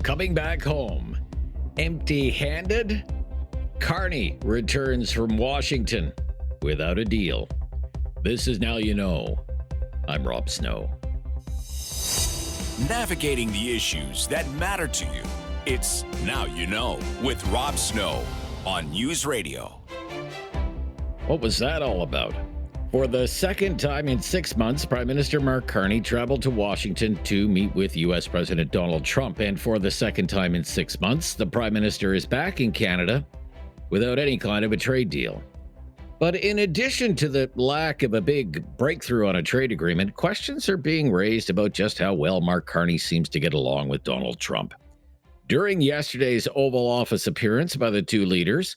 coming back home. Empty-handed? Carney returns from Washington without a deal. This is Now You Know. I'm Rob Snow. Navigating the issues that matter to you. It's Now You Know with Rob Snow on News Radio. What was that all about? For the second time in 6 months, Prime Minister Mark Carney traveled to Washington to meet with U.S. President Donald Trump. And for the second time in 6 months, the Prime Minister is back in Canada without any kind of a trade deal. But in addition to the lack of a big breakthrough on a trade agreement, questions are being raised about just how well Mark Carney seems to get along with Donald Trump. During yesterday's Oval Office appearance by the two leaders,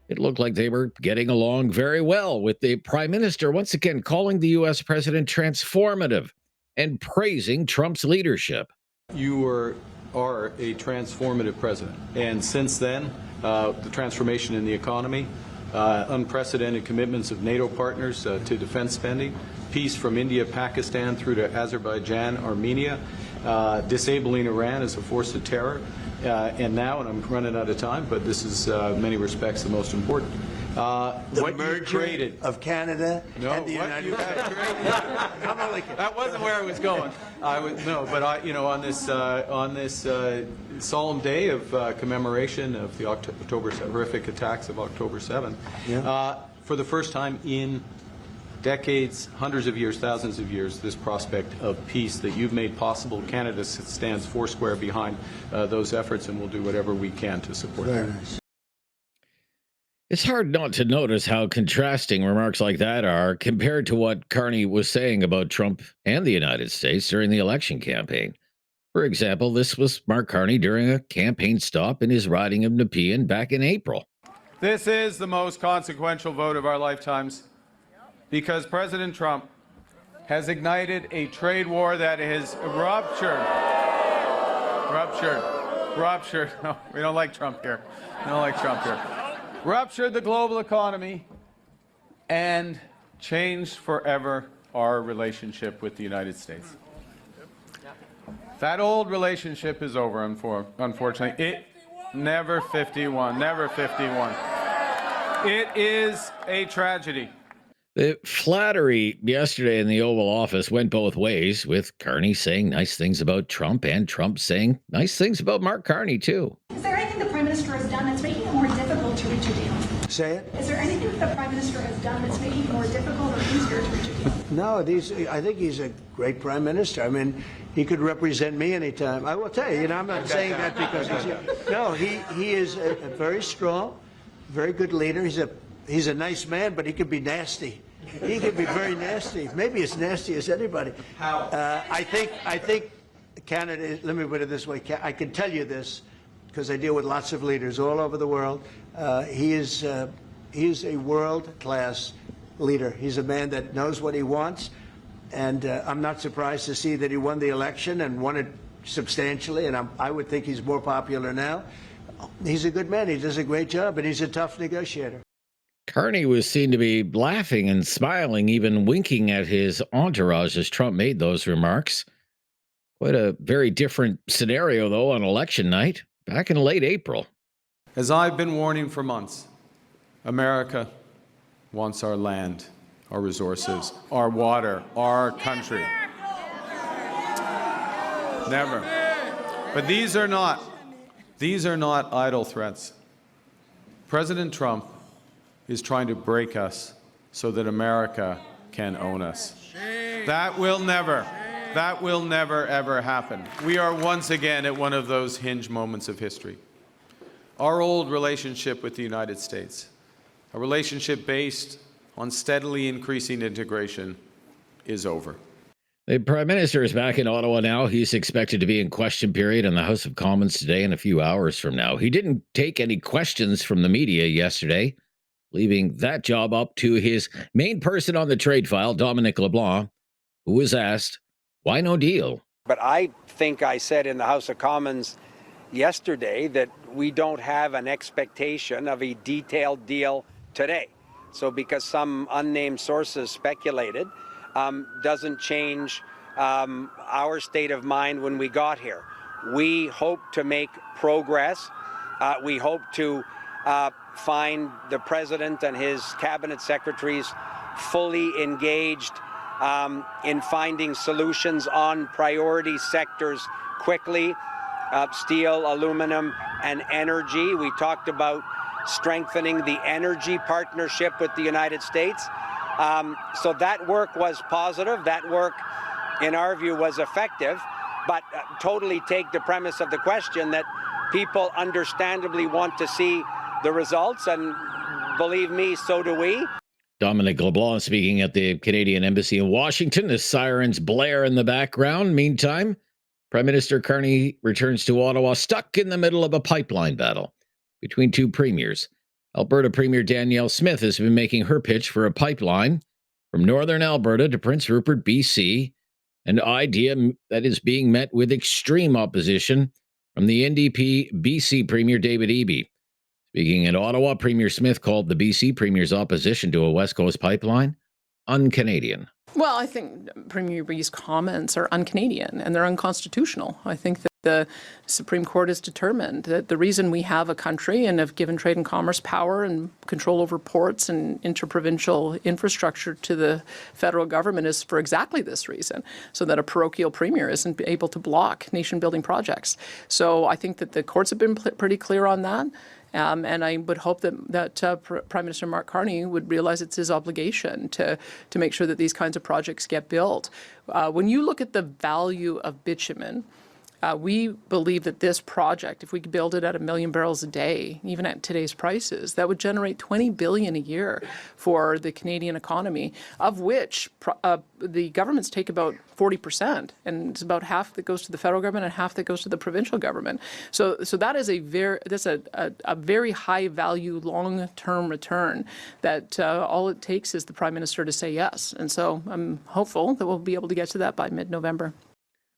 it looked like they were getting along very well, with the Prime Minister once again calling the U.S. President transformative and praising Trump's leadership. You are a transformative president. And since then, the transformation in the economy, unprecedented commitments of NATO partners to defense spending, peace from India, Pakistan through to Azerbaijan, Armenia, disabling Iran as a force of terror, and now, and I'm running out of time, but this is in many respects the most important. The merger of Canada and the United States. That wasn't where I was going. On this solemn day of commemoration of the horrific attacks of October 7th, for the first time in decades, hundreds of years, thousands of years, this prospect of peace that you've made possible. Canada stands foursquare behind those efforts, and we'll do whatever we can to support them. Nice. It's hard not to notice how contrasting remarks like that are compared to what Carney was saying about Trump and the United States during the election campaign. For example, this was Mark Carney during a campaign stop in his riding of Nepean back in April. This is the most consequential vote of our lifetimes, because President Trump has ignited a trade war that is ruptured. No, we don't like Trump here. Ruptured the global economy and changed forever our relationship with the United States. That old relationship is over, unfortunately. It never 51. It is a tragedy. The flattery yesterday in the Oval Office went both ways, with Carney saying nice things about Trump and Trump saying nice things about Mark Carney, too. Is there anything the Prime Minister has done that's making it more difficult to reach a deal? Say it? Is there anything that the Prime Minister has done that's making it more difficult or easier to reach a deal? No, I think he's a great Prime Minister. I mean, he could represent me anytime. I will tell you, I'm not saying that because he's here. No, he is a very strong, very good leader. He's a nice man, but he can be nasty. He can be very nasty. Maybe as nasty as anybody. How? I think Canada, let me put it this way, I can tell you this because I deal with lots of leaders all over the world. He is a world-class leader. He's a man that knows what he wants, and I'm not surprised to see that he won the election and won it substantially, and I would think he's more popular now. He's a good man. He does a great job, and he's a tough negotiator. Carney was seen to be laughing and smiling, even winking at his entourage as Trump made those remarks. Quite a very different scenario, though, on election night back in late April. As I've been warning for months, America wants our land, our resources, our water, our country. Never. But these are not idle threats. President Trump is trying to break us so that America can own us. That will never, ever happen. We are once again at one of those hinge moments of history. Our old relationship with the United States, a relationship based on steadily increasing integration, is over. The Prime Minister is back in Ottawa now. He's expected to be in question period in the House of Commons today and a few hours from now. He didn't take any questions from the media yesterday, leaving that job up to his main person on the trade file, Dominic LeBlanc, who was asked, why no deal? But I think I said in the House of Commons yesterday that we don't have an expectation of a detailed deal today. So because some unnamed sources speculated, doesn't change our state of mind when we got here. We hope to make progress. We hope to find the president and his cabinet secretaries fully engaged in finding solutions on priority sectors quickly, steel, aluminum, and energy. We talked about strengthening the energy partnership with the United States. So that work was positive. That work, in our view, was effective, but totally take the premise of the question that people understandably want to see the results, and believe me, so do we. Dominic LeBlanc speaking at the Canadian Embassy in Washington as sirens blare in the background. Meantime, Prime Minister Carney returns to Ottawa, stuck in the middle of a pipeline battle between two premiers. Alberta Premier Danielle Smith has been making her pitch for a pipeline from northern Alberta to Prince Rupert, BC, an idea that is being met with extreme opposition from the NDP BC Premier David Eby. Speaking in Ottawa, Premier Smith called the BC Premier's opposition to a West Coast pipeline un-Canadian. Well, I think Premier Eby's comments are un-Canadian and they're unconstitutional. I think that the Supreme Court has determined that the reason we have a country and have given trade and commerce power and control over ports and interprovincial infrastructure to the federal government is for exactly this reason, so that a parochial premier isn't able to block nation-building projects. So I think that the courts have been pretty clear on that. And I would hope that Prime Minister Mark Carney would realize it's his obligation to make sure that these kinds of projects get built. When you look at the value of bitumen, we believe that this project, if we could build it at 1 million barrels a day, even at today's prices, that would generate $20 billion a year for the Canadian economy, of which the governments take about 40%, and it's about half that goes to the federal government and half that goes to the provincial government. So that is a very high value, long-term return that all it takes is the Prime Minister to say yes. And so I'm hopeful that we'll be able to get to that by mid-November.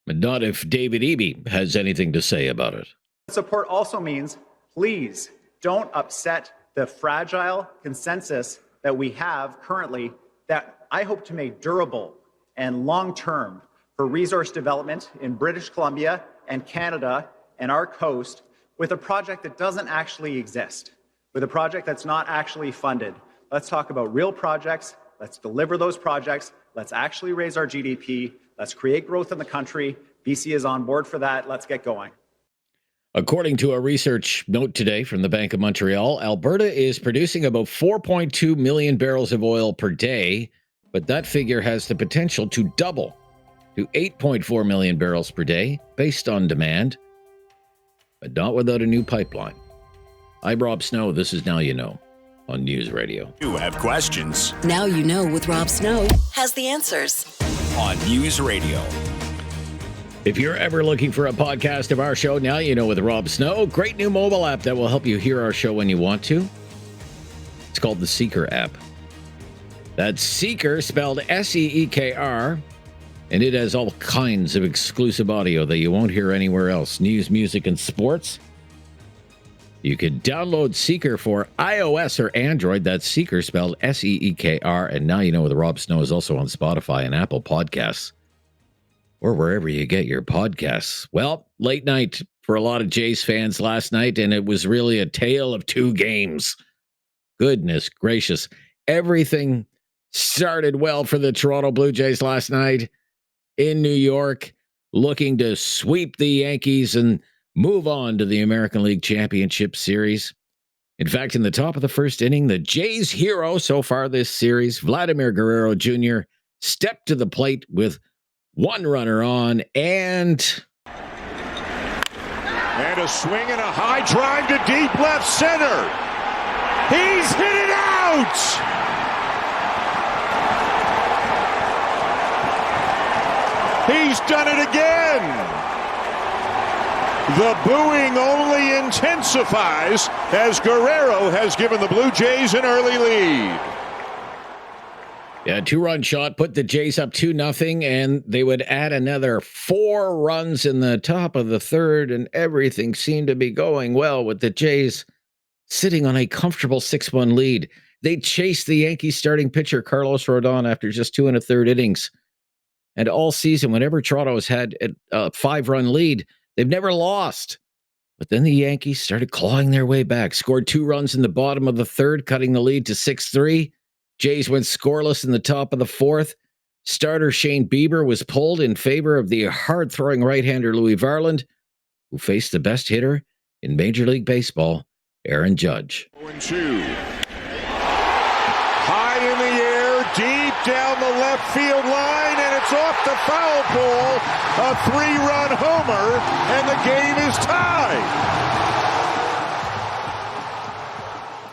But not if David Eby has anything to say about it. Support also means, please don't upset the fragile consensus that we have currently that I hope to make durable and long-term for resource development in British Columbia and Canada and our coast, with a project that doesn't actually exist, with a project that's not actually funded. Let's talk about real projects. Let's deliver those projects. Let's actually raise our GDP. Let's create growth in the country. BC is on board for that. Let's get going. According to a research note today from the Bank of Montreal, Alberta is producing about 4.2 million barrels of oil per day, but that figure has the potential to double to 8.4 million barrels per day based on demand, but not without a new pipeline. I'm Rob Snow. This is Now You Know on News Radio. You have questions Now You Know with Rob Snow has the answers on News Radio. If you're ever looking for a podcast of our show, Now You Know with Rob Snow, great new mobile app that will help you hear our show when you want to. It's called the Seeker app. That's Seeker, spelled S-E-E-K-R, and it has all kinds of exclusive audio that you won't hear anywhere else. News, music, and sports. You can download Seeker for iOS or Android. That's Seeker, spelled S-E-E-K-R. And Now You Know with Rob Snow is also on Spotify and Apple Podcasts, or wherever you get your podcasts. Well, late night for a lot of Jays fans last night, and it was really a tale of two games. Goodness gracious. Everything started well for the Toronto Blue Jays last night in New York, looking to sweep the Yankees and move on to the American League Championship Series. In fact, in the top of the first inning, the Jays' hero so far this series, Vladimir Guerrero Jr., stepped to the plate with one runner on and a swing and a high drive to deep left center. He's hit it out! He's done it again! The booing only intensifies as Guerrero has given the Blue Jays an early lead. Yeah, two-run shot put the Jays up 2-0, and they would add another 4 runs in the top of the third, and everything seemed to be going well with the Jays sitting on a comfortable 6-1 lead. They chased the Yankees starting pitcher Carlos Rodon after just 2 1/3 innings. And all season, whenever Toronto has had a 5-run lead, They've never lost. But then the Yankees started clawing their way back, scored 2 runs in the bottom of the third, cutting the lead to 6-3. Jays went scoreless in the top of the fourth. Starter Shane Bieber was pulled in favor of the hard-throwing right-hander Louis Varland, who faced the best hitter in Major League Baseball, Aaron Judge. 0-2. High in the air, deep down the left field line, and it's off the foul pole. A 3-run homer, and the game is tied.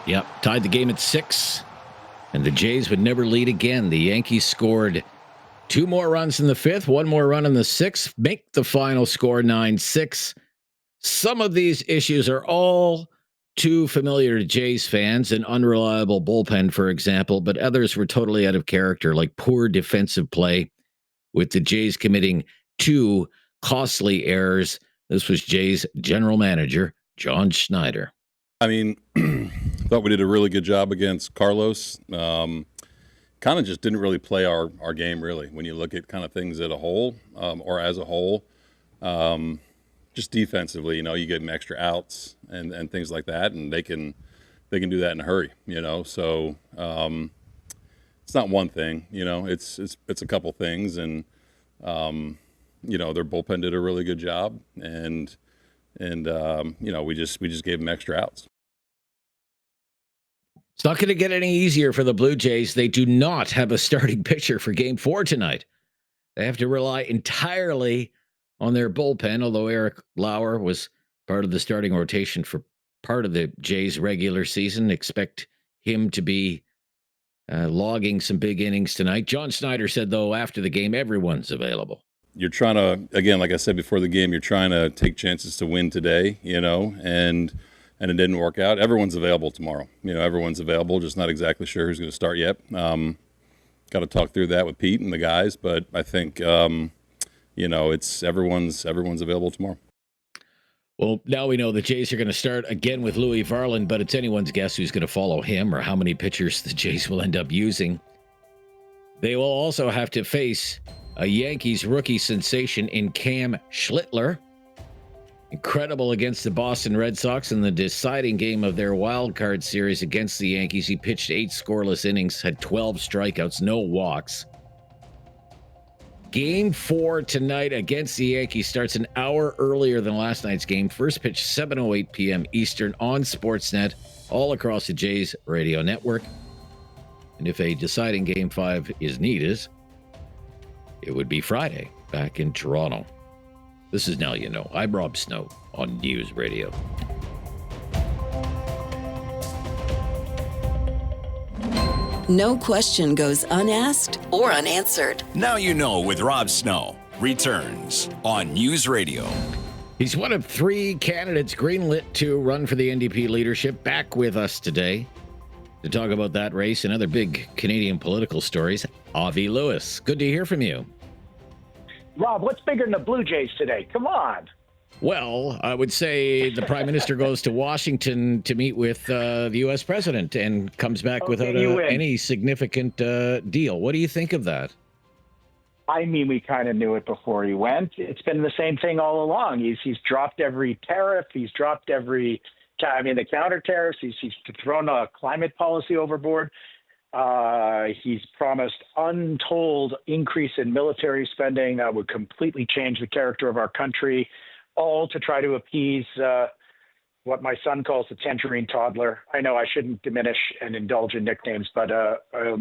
Yep, tied the game at 6, and the Jays would never lead again. The Yankees scored 2 more runs in the 5th, 1 more run in the 6th, make the final score 9-6. Some of these issues are all too familiar to Jays fans, an unreliable bullpen, for example, but others were totally out of character, like poor defensive play, with the Jays committing 2 costly errors. This was Jays general manager, John Schneider. I mean, thought we did a really good job against Carlos. Kind of just didn't really play our game, really, when you look at kind of things as a whole, or as a whole. Just defensively, you get them extra outs and things like that, and they can do that in a hurry, So it's not one thing, it's a couple things, and their bullpen did a really good job, and we just gave them extra outs. It's not going to get any easier for the Blue Jays. They do not have a starting pitcher for Game 4 tonight. They have to rely entirely on their bullpen, although Eric Lauer was part of the starting rotation for part of the Jays regular season. Expect him to be logging some big innings tonight. John Schneider said, though, after the game, everyone's available. You're trying to, again, like I said before the game, you're trying to take chances to win today, and it didn't work out. Everyone's available tomorrow. Everyone's available, just not exactly sure who's going to start yet. Got to talk through that with Pete and the guys, but I think it's everyone's available tomorrow. Well, now we know the Jays are going to start again with Louis Varland, but it's anyone's guess who's going to follow him or how many pitchers the Jays will end up using. They will also have to face a Yankees rookie sensation in Cam Schlittler. Incredible against the Boston Red Sox in the deciding game of their wild card series against the Yankees. He pitched 8 scoreless innings, had 12 strikeouts, no walks. Game 4 tonight against the Yankees starts an hour earlier than last night's game. First pitch 7:08 p.m. Eastern on Sportsnet, all across the Jays radio network. And if a deciding Game 5 is needed, it would be Friday back in Toronto. This is Now You Know. I'm Rob Snow on News Radio. No question goes unasked or unanswered. Now You Know with Rob Snow returns on News Radio. He's one of 3 candidates greenlit to run for the NDP leadership. Back with us today to talk about that race and other big Canadian political stories. Avi Lewis, good to hear from you. Rob, what's bigger than the Blue Jays today? Come on. Well, I would say the Prime Minister goes to Washington to meet with the U.S. President and comes back without any significant deal. What do you think of that? I mean, we kind of knew it before he went. It's been the same thing all along. He's dropped every tariff. He's dropped the counter tariffs. He's thrown a climate policy overboard. He's promised untold increase in military spending that would completely change the character of our country, all to try to appease what my son calls the tangerine toddler. I know I shouldn't diminish and indulge in nicknames, but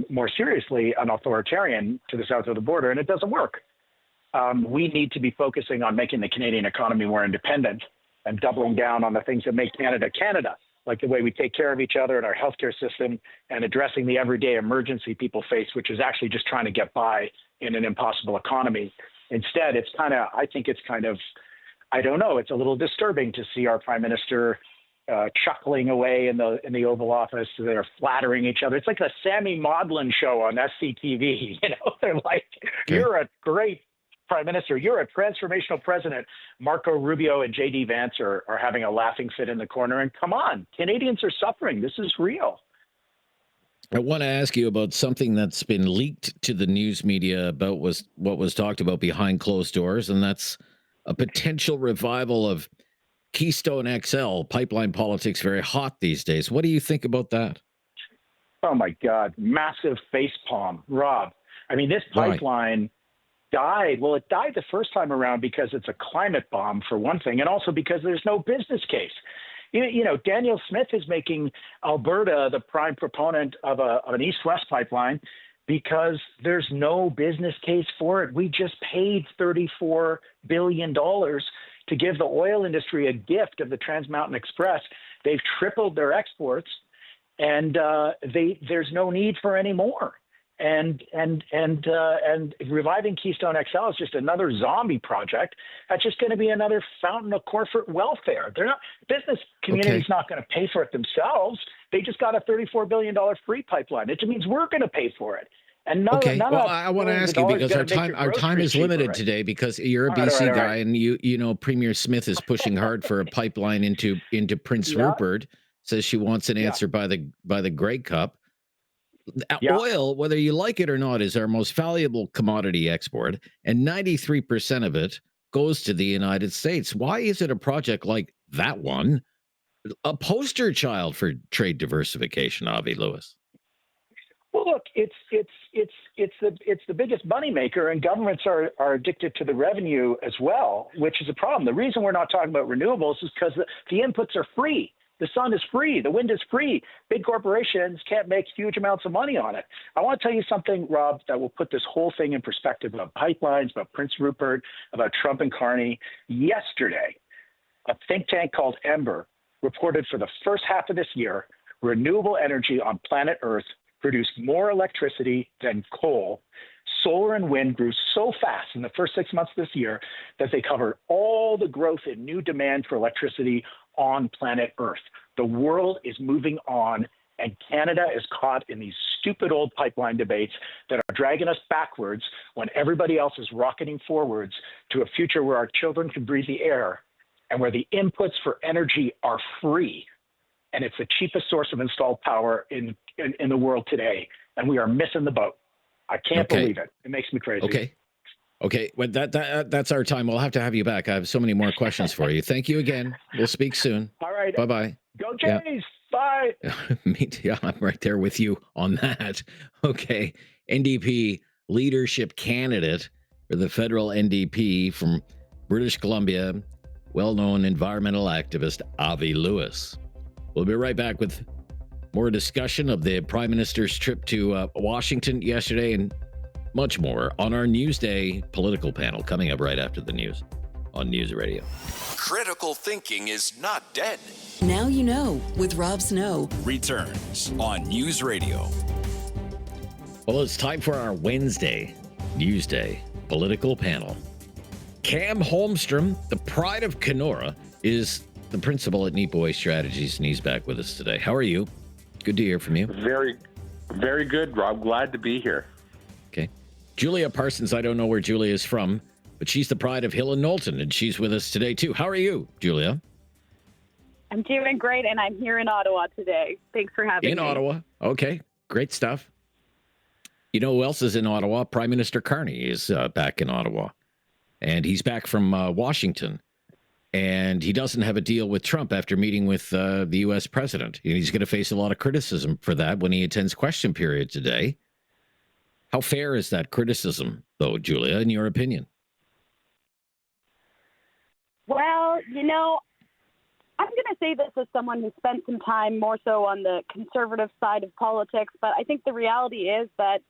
more seriously, an authoritarian to the south of the border, and it doesn't work. We need to be focusing on making the Canadian economy more independent and doubling down on the things that make Canada, Canada, like the way we take care of each other in our healthcare system and addressing the everyday emergency people face, which is actually just trying to get by in an impossible economy. Instead, it's a little disturbing to see our prime minister chuckling away in the Oval Office. They're flattering each other. It's like a Sammy Maudlin show on SCTV. They're like, You're a great prime minister. You're a transformational president. Marco Rubio and J.D. Vance are having a laughing fit in the corner. And come on, Canadians are suffering. This is real. I want to ask you about something that's been leaked to the news media about what was talked about behind closed doors, and that's a potential revival of Keystone XL, pipeline politics very hot these days. What do you think about that? Oh, my God. Massive facepalm. Rob, I mean, this pipeline died. Well, it died the first time around because it's a climate bomb, for one thing, and also because there's no business case. You know, Daniel Smith is making Alberta the prime proponent of an east-west pipeline because there's no business case for it. We just paid $34 billion to give the oil industry a gift of the Trans Mountain Express. They've tripled their exports, and there's no need for any more. And reviving Keystone XL is just another zombie project. That's just going to be another fountain of corporate welfare. They're not, business community's not going to pay for it themselves. They just got a $34 billion free pipeline. It just means we're going to pay for it. And none I want to ask you, because our time is limited today, because you're a BC guy, and you know Premier Smith is pushing hard for a pipeline into Prince Rupert. Says she wants an answer by the Grey Cup. Oil, whether you like it or not, is our most valuable commodity export, and 93% of it goes to the United States. Why is it a project like that one a poster child for trade diversification, Avi Lewis? Well, look, it's the biggest moneymaker, and governments are addicted to the revenue as well, which is a problem. The reason we're not talking about renewables is because the inputs are free. The sun is free. The wind is free. Big corporations can't make huge amounts of money on it. I want to tell you something, Rob, that will put this whole thing in perspective about pipelines, about Prince Rupert, about Trump and Carney. Yesterday, a think tank called Ember reported for the first half of this year, renewable energy on planet Earth produced more electricity than coal. Solar and wind grew so fast in the first 6 months of this year that they covered all the growth in new demand for electricity on planet Earth. The world is moving on, and Canada is caught in these stupid old pipeline debates that are dragging us backwards when everybody else is rocketing forwards to a future where our children can breathe the air and where the inputs for energy are free. And it's the cheapest source of installed power in the world today, and we are missing the boat. I can't believe it. It makes me crazy. Okay. Well, that's our time. We'll have to have you back. I have so many more questions for you. Thank you again. We'll speak soon. All right. Bye-bye. Go Jays. Bye. I'm right there with you on that. Okay. NDP leadership candidate for the federal NDP from British Columbia, well-known environmental activist Avi Lewis. We'll be right back with more discussion of the Prime Minister's trip to Washington yesterday and much more on our Newsday political panel coming up right after the news on News Radio. Critical thinking is not dead. Now you know with Rob Snow. Returns on News Radio. Well, it's time for our Wednesday Newsday political panel. Cam Holmstrom, the pride of Kenora, is the principal at Niipaawi Strategies, and he's back with us today. How are you? Good to hear from you. Very, very good, Rob. Glad to be here. Okay. Julia Parsons, I don't know where Julia is from, but she's the pride of Hill and Knowlton, and she's with us today, too. How are you, Julia? I'm doing great, and I'm here in Ottawa today. Thanks for having me. In Ottawa. Okay. Great stuff. You know who else is in Ottawa? Prime Minister Carney is back in Ottawa, and he's back from Washington. And he doesn't have a deal with Trump after meeting with the U.S. president. And he's going to face a lot of criticism for that when he attends question period today. How fair is that criticism, though, Julia, in your opinion? Well, you know, I'm going to say this as someone who spent some time more so on the conservative side of politics, but I think the reality is that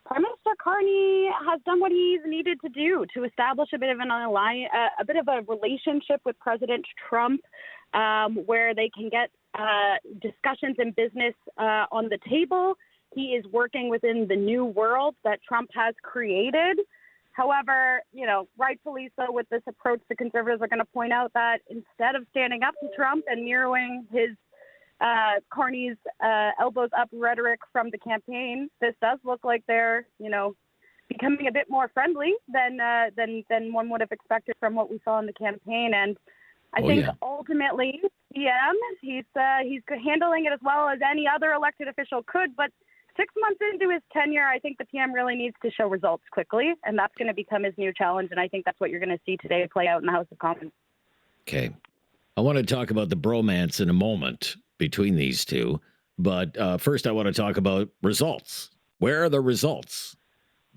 Prime Minister Carney has done what he's needed to do to establish a bit of an alliance, a bit of a relationship with President Trump, where they can get discussions in business on the table. He is working within the new world that Trump has created. However, you know, rightfully so with this approach, the conservatives are going to point out that instead of standing up to Trump and mirroring his Carney's elbows up rhetoric from the campaign, this does look like they're, you know, becoming a bit more friendly than one would have expected from what we saw in the campaign. And I think ultimately, he's handling it as well as any other elected official could. But 6 months into his tenure, I think the PM really needs to show results quickly, and that's going to become his new challenge. And I think that's what you're going to see today play out in the House of Commons. Okay. I want to talk about the bromance in a moment between these two. But first, I want to talk about results. Where are the results?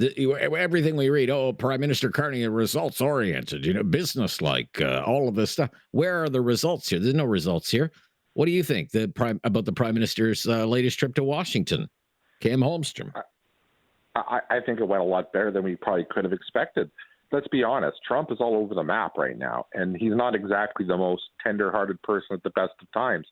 Everything we read, Prime Minister Carney, results oriented, business-like, all of this stuff. Where are the results here? There's no results here. What do you think about the Prime Minister's latest trip to Washington? Cam Holmstrom. I think it went a lot better than we probably could have expected. Let's be honest. Trump is all over the map right now, and he's not exactly the most tender-hearted person at the best of times.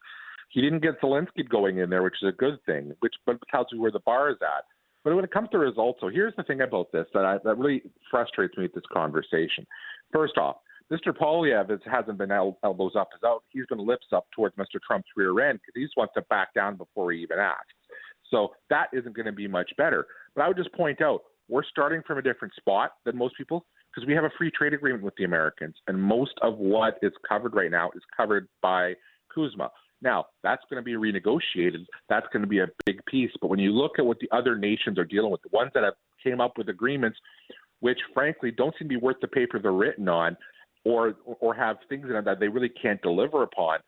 He didn't get Zelensky going in there, which is a good thing, but tells you where the bar is at. But when it comes to results, so here's the thing about this that really frustrates me with this conversation. First off, Mr. Poilievre hasn't been elbows up his out. He's been lips up towards Mr. Trump's rear end because he just wants to back down before he even asks. So that isn't going to be much better. But I would just point out, we're starting from a different spot than most people because we have a free trade agreement with the Americans, and most of what is covered right now is covered by CUSMA. Now, that's going to be renegotiated. That's going to be a big piece. But when you look at what the other nations are dealing with, the ones that have came up with agreements, which frankly don't seem to be worth the paper they're written on, or have things in them that they really can't deliver upon,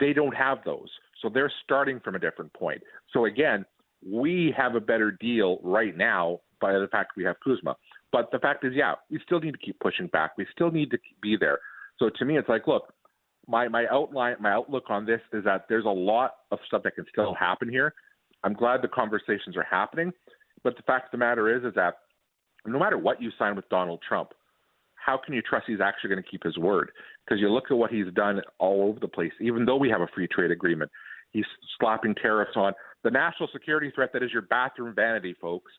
they don't have those. So they're starting from a different point. So again, we have a better deal right now by the fact we have CUSMA. But the fact is, we still need to keep pushing back. We still need to be there. So to me, it's like, look, my outlook on this is that there's a lot of stuff that can still happen here. I'm glad the conversations are happening, but the fact of the matter is that no matter what you sign with Donald Trump, how can you trust he's actually going to keep his word? Because you look at what he's done all over the place. Even though we have a free trade agreement, he's slapping tariffs on the national security threat that is your bathroom vanity, folks.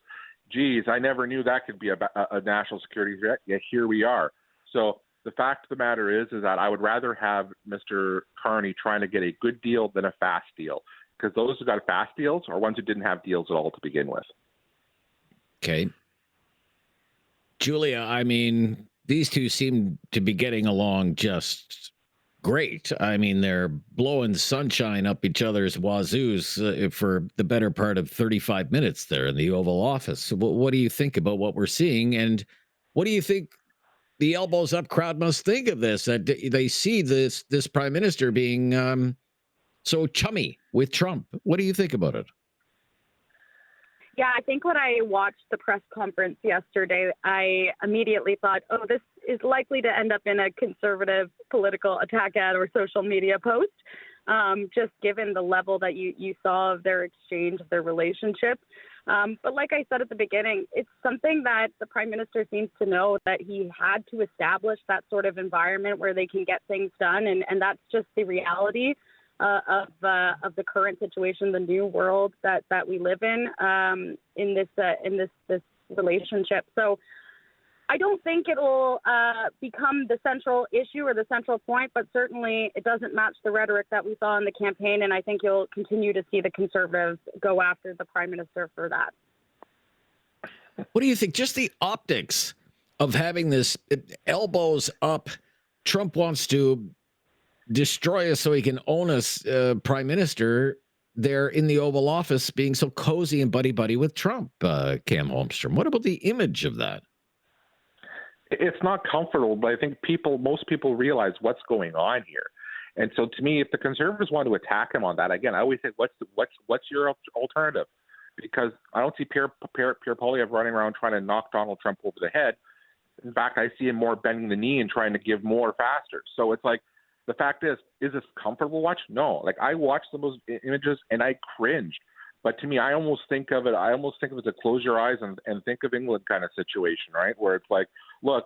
Geez, I never knew that could be a national security threat. Yet here we are. So the fact of the matter is that I would rather have Mr. Carney trying to get a good deal than a fast deal, because those who got fast deals are ones who didn't have deals at all to begin with. Okay. Julia, I mean, these two seem to be getting along just great. I mean, they're blowing sunshine up each other's wazoos for the better part of 35 minutes there in the Oval Office. What do you think about what we're seeing? And what do you think the elbows up crowd must think of this, that they see this prime minister being so chummy with Trump? What do you think about it? Yeah, I think when I watched the press conference yesterday, I immediately thought, this is likely to end up in a conservative political attack ad or social media post, just given the level that you saw of their exchange, their relationship. But like I said at the beginning, it's something that the Prime Minister seems to know, that he had to establish that sort of environment where they can get things done. And that's just the reality of the current situation, the new world that we live in this relationship. So I don't think it'll become the central issue or the central point, but certainly it doesn't match the rhetoric that we saw in the campaign, and I think you'll continue to see the Conservatives go after the Prime Minister for that. What do you think? Just the optics of having this elbows up. Trump wants to destroy us so he can own us, Prime Minister, there in the Oval Office being so cozy and buddy-buddy with Trump, Cam Holmstrom. What about the image of that? It's not comfortable, but I think most people realize what's going on here. And so to me, if the Conservatives want to attack him on that, again, I always say, what's your alternative? Because I don't see Pierre Poilievre running around trying to knock Donald Trump over the head. In fact, I see him more bending the knee and trying to give more faster. So it's like, the fact is this comfortable to watch? No. Like, I watched those images and I cringed. But to me, I almost think of it as a close your eyes and think of England kind of situation, right? Where it's like, look,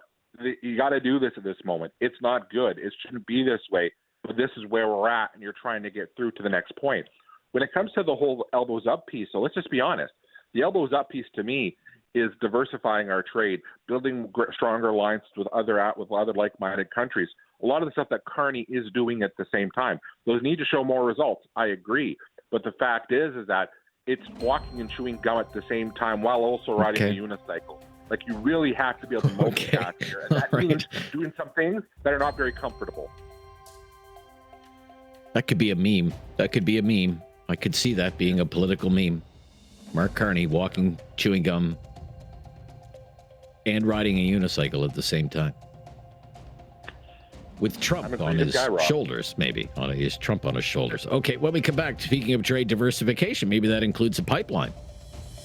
you got to do this at this moment. It's not good. It shouldn't be this way, but this is where we're at, and you're trying to get through to the next point. When it comes to the whole elbows up piece, so let's just be honest. The elbows up piece to me is diversifying our trade, building stronger alliances with other like-minded countries. A lot of the stuff that Carney is doing at the same time. Those need to show more results. I agree. But the fact is that it's walking and chewing gum at the same time while also riding a unicycle. Like, you really have to be able to multitask here. And that means doing some things that are not very comfortable. That could be a meme. I could see that being a political meme. Mark Carney walking chewing gum and riding a unicycle at the same time. With Trump on his shoulders, maybe. Trump on his shoulders. Okay, when we come back, speaking of trade diversification, maybe that includes a pipeline.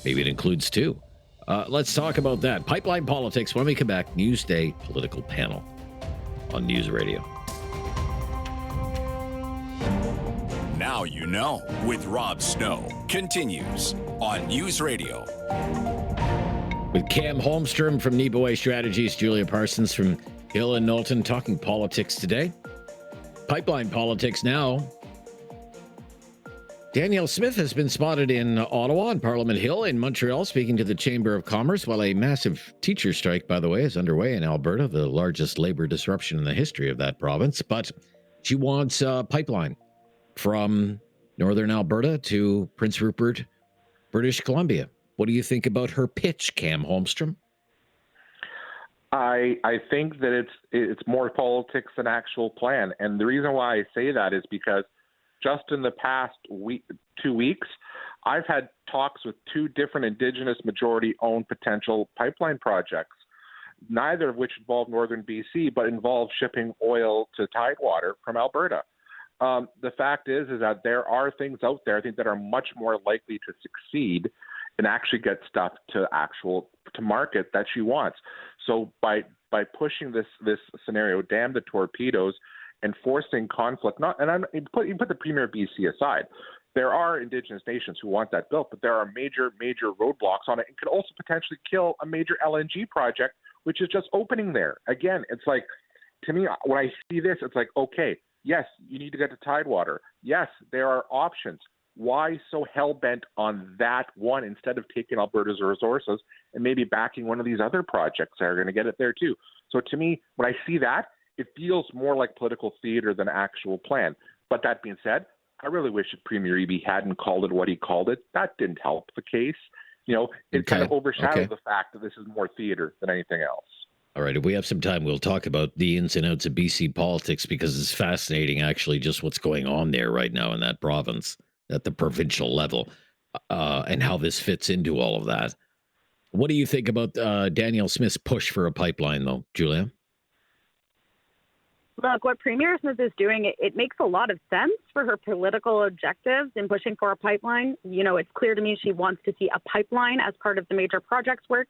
Maybe it includes two. Let's talk about that. Pipeline politics when we come back. Newsday political panel on News Radio. Now you know with Rob Snow continues on News Radio. With Cam Holmstrom from Niipaawi Strategies, Julia Parsons from Hill and Knowlton talking politics today. Pipeline politics now. Danielle Smith has been spotted in Ottawa and Parliament Hill in Montreal speaking to the Chamber of Commerce while a massive teacher strike, by the way, is underway in Alberta, the largest labor disruption in the history of that province. But she wants a pipeline from northern Alberta to Prince Rupert, British Columbia. What do you think about her pitch, Cam Holmstrom? I think that it's more politics than actual plan. And the reason why I say that is because just in the past 2 weeks, I've had talks with two different Indigenous majority-owned potential pipeline projects, neither of which involve northern BC, but involve shipping oil to Tidewater from Alberta. The fact is that there are things out there, I think, that are much more likely to succeed and actually get stuff to market that she wants. So by pushing this scenario, damn the torpedoes, and forcing conflict, you put the Premier of BC aside. There are Indigenous nations who want that built, but there are major roadblocks on it. It could also potentially kill a major LNG project, which is just opening there. Again, it's like, to me, when I see this, it's like, okay, yes, you need to get to Tidewater. Yes, there are options. Why so hell-bent on that one instead of taking Alberta's resources and maybe backing one of these other projects that are going to get it there too? So to me, when I see that, it feels more like political theater than actual plan. But that being said, I really wish that Premier Eby hadn't called it what he called it. That didn't help the case. It kind of overshadowed the fact that this is more theater than anything else. All right, if we have some time, we'll talk about the ins and outs of BC politics because it's fascinating, actually, just what's going on there right now in that province at the provincial level and how this fits into all of that. What do you think about Danielle Smith's push for a pipeline, though, Julia? Look, what Premier Smith is doing, it makes a lot of sense for her political objectives in pushing for a pipeline. It's clear to me she wants to see a pipeline as part of the major projects work.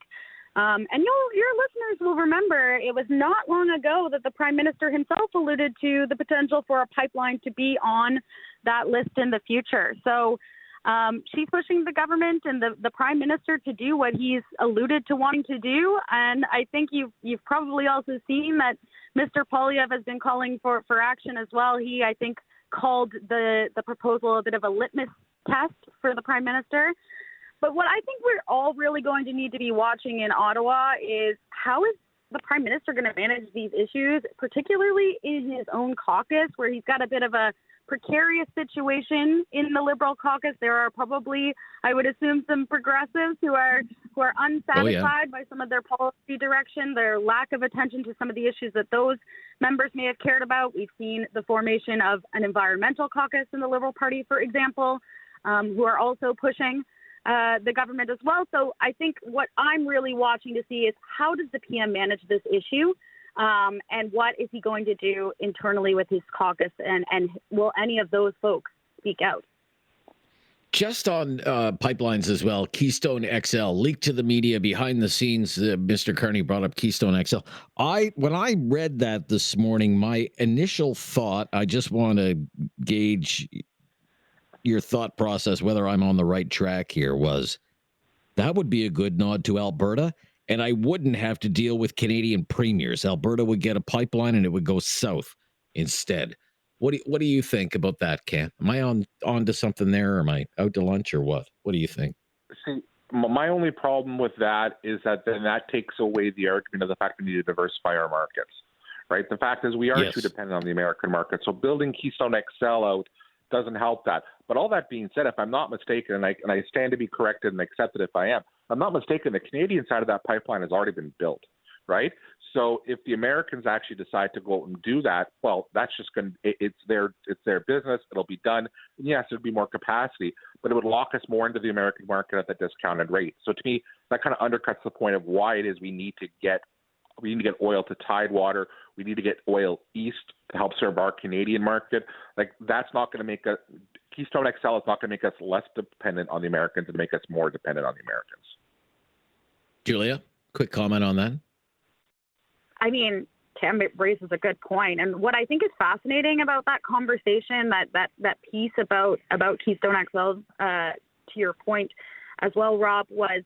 And your listeners will remember it was not long ago that the Prime Minister himself alluded to the potential for a pipeline to be on that list in the future. So she's pushing the government and the Prime Minister to do what he's alluded to wanting to do. And I think you've probably also seen that Mr. Poilievre has been calling for action as well. He, I think, called the proposal a bit of a litmus test for the Prime Minister. But what I think we're all really going to need to be watching in Ottawa is how is the Prime Minister going to manage these issues, particularly in his own caucus, where he's got a bit of a precarious situation in the Liberal caucus. There are probably, I would assume, some progressives who are unsatisfied by some of their policy direction, their lack of attention to some of the issues that those members may have cared about. We've seen the formation of an environmental caucus in the Liberal Party, for example, who are also pushing the government as well. So I think what I'm really watching to see is how does the PM manage this issue, and what is he going to do internally with his caucus, and will any of those folks speak out? Just on pipelines as well, Keystone XL leaked to the media behind the scenes. Mr. Carney brought up Keystone XL. When I read that this morning, my initial thought, I just want to gauge your thought process, whether I'm on the right track here, was that would be a good nod to Alberta, and I wouldn't have to deal with Canadian premiers. Alberta would get a pipeline and it would go south instead. What do you think about that, Cam? Am I on to something there, or am I out to lunch, or what? What do you think? See, my only problem with that is that then that takes away the argument of the fact we need to diversify our markets, right? The fact is we are too dependent on the American market. So building Keystone XL out doesn't help that. But all that being said, if I'm not mistaken, and I stand to be corrected and accepted if I am, I'm not mistaken, the Canadian side of that pipeline has already been built, right? So if the Americans actually decide to go out and do that, well, that's just going to, it's their business. It'll be done. And yes, there'll be more capacity. but it would lock us more into the American market at the discounted rate. So to me, that kind of undercuts the point of why it is we need to get oil to Tidewater. We need to get oil east to help serve our Canadian market. Like, that's not going to make us, Keystone XL is not going to make us less dependent on the Americans and make us more dependent on the Americans. Julia, quick comment on that. I mean, Cam raises a good point. And what I think is fascinating about that conversation, that piece about Keystone XL, to your point as well, Rob, was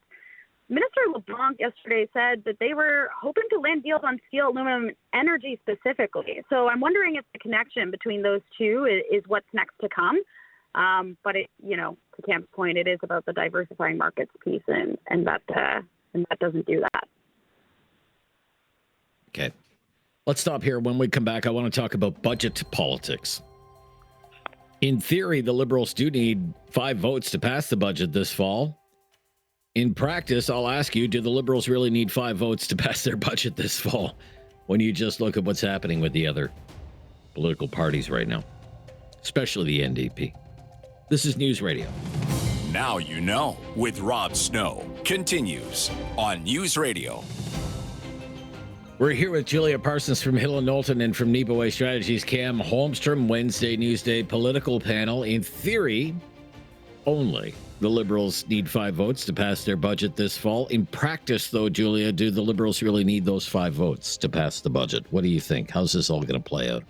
Minister LeBlanc yesterday said that they were hoping to land deals on steel, aluminum, energy specifically. So I'm wondering if the connection between those two is what's next to come. But to Cam's point, it is about the diversifying markets piece, and that doesn't do that. Okay. Let's stop here. When we come back, I want to talk about budget politics. In theory, the Liberals do need 5 votes to pass the budget this fall. In practice, I'll ask you, do the Liberals really need 5 votes to pass their budget this fall when you just look at what's happening with the other political parties right now, especially the NDP? This is News Radio. Now you know with Rob Snow continues on News Radio. We're here with Julia Parsons from Hill & Knowlton and from Niipaawi Strategies, Cam Holmstrom, Wednesday Newsday political panel. In theory, only the Liberals need 5 votes to pass their budget this fall. In practice, though, Julia, do the Liberals really need those 5 votes to pass the budget? What do you think? How's this all going to play out?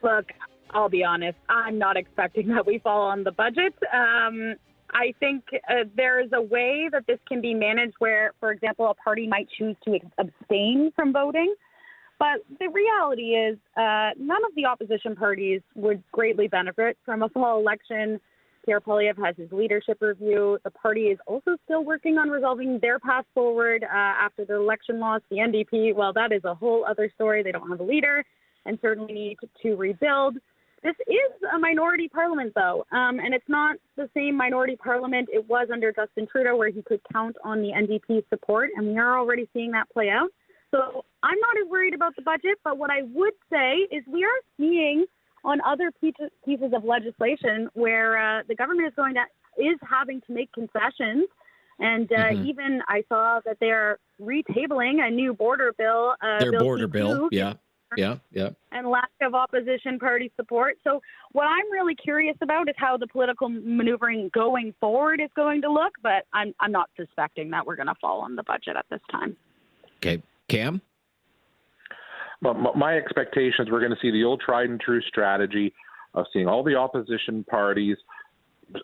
Look, I'll be honest. I'm not expecting that we fall on the budget. I think there is a way that this can be managed where, for example, a party might choose to abstain from voting. But the reality is none of the opposition parties would greatly benefit from a fall election. Pierre Poilievre has his leadership review. The party is also still working on resolving their path forward after the election loss. The NDP, well, that is a whole other story. They don't have a leader and certainly need to rebuild. This is a minority parliament, though, and it's not the same minority parliament it was under Justin Trudeau, where he could count on the NDP's support, and we are already seeing that play out. So I'm not as worried about the budget, but what I would say is we are seeing on other pieces of legislation where the government is having to make concessions, and even I saw that they are retabling a new border bill. Their border bill, yeah. And lack of opposition party support. So what I'm really curious about is how the political maneuvering going forward is going to look, but I'm not suspecting that we're going to fall on the budget at this time. Okay. Cam? My expectations, we're going to see the old tried and true strategy of seeing all the opposition parties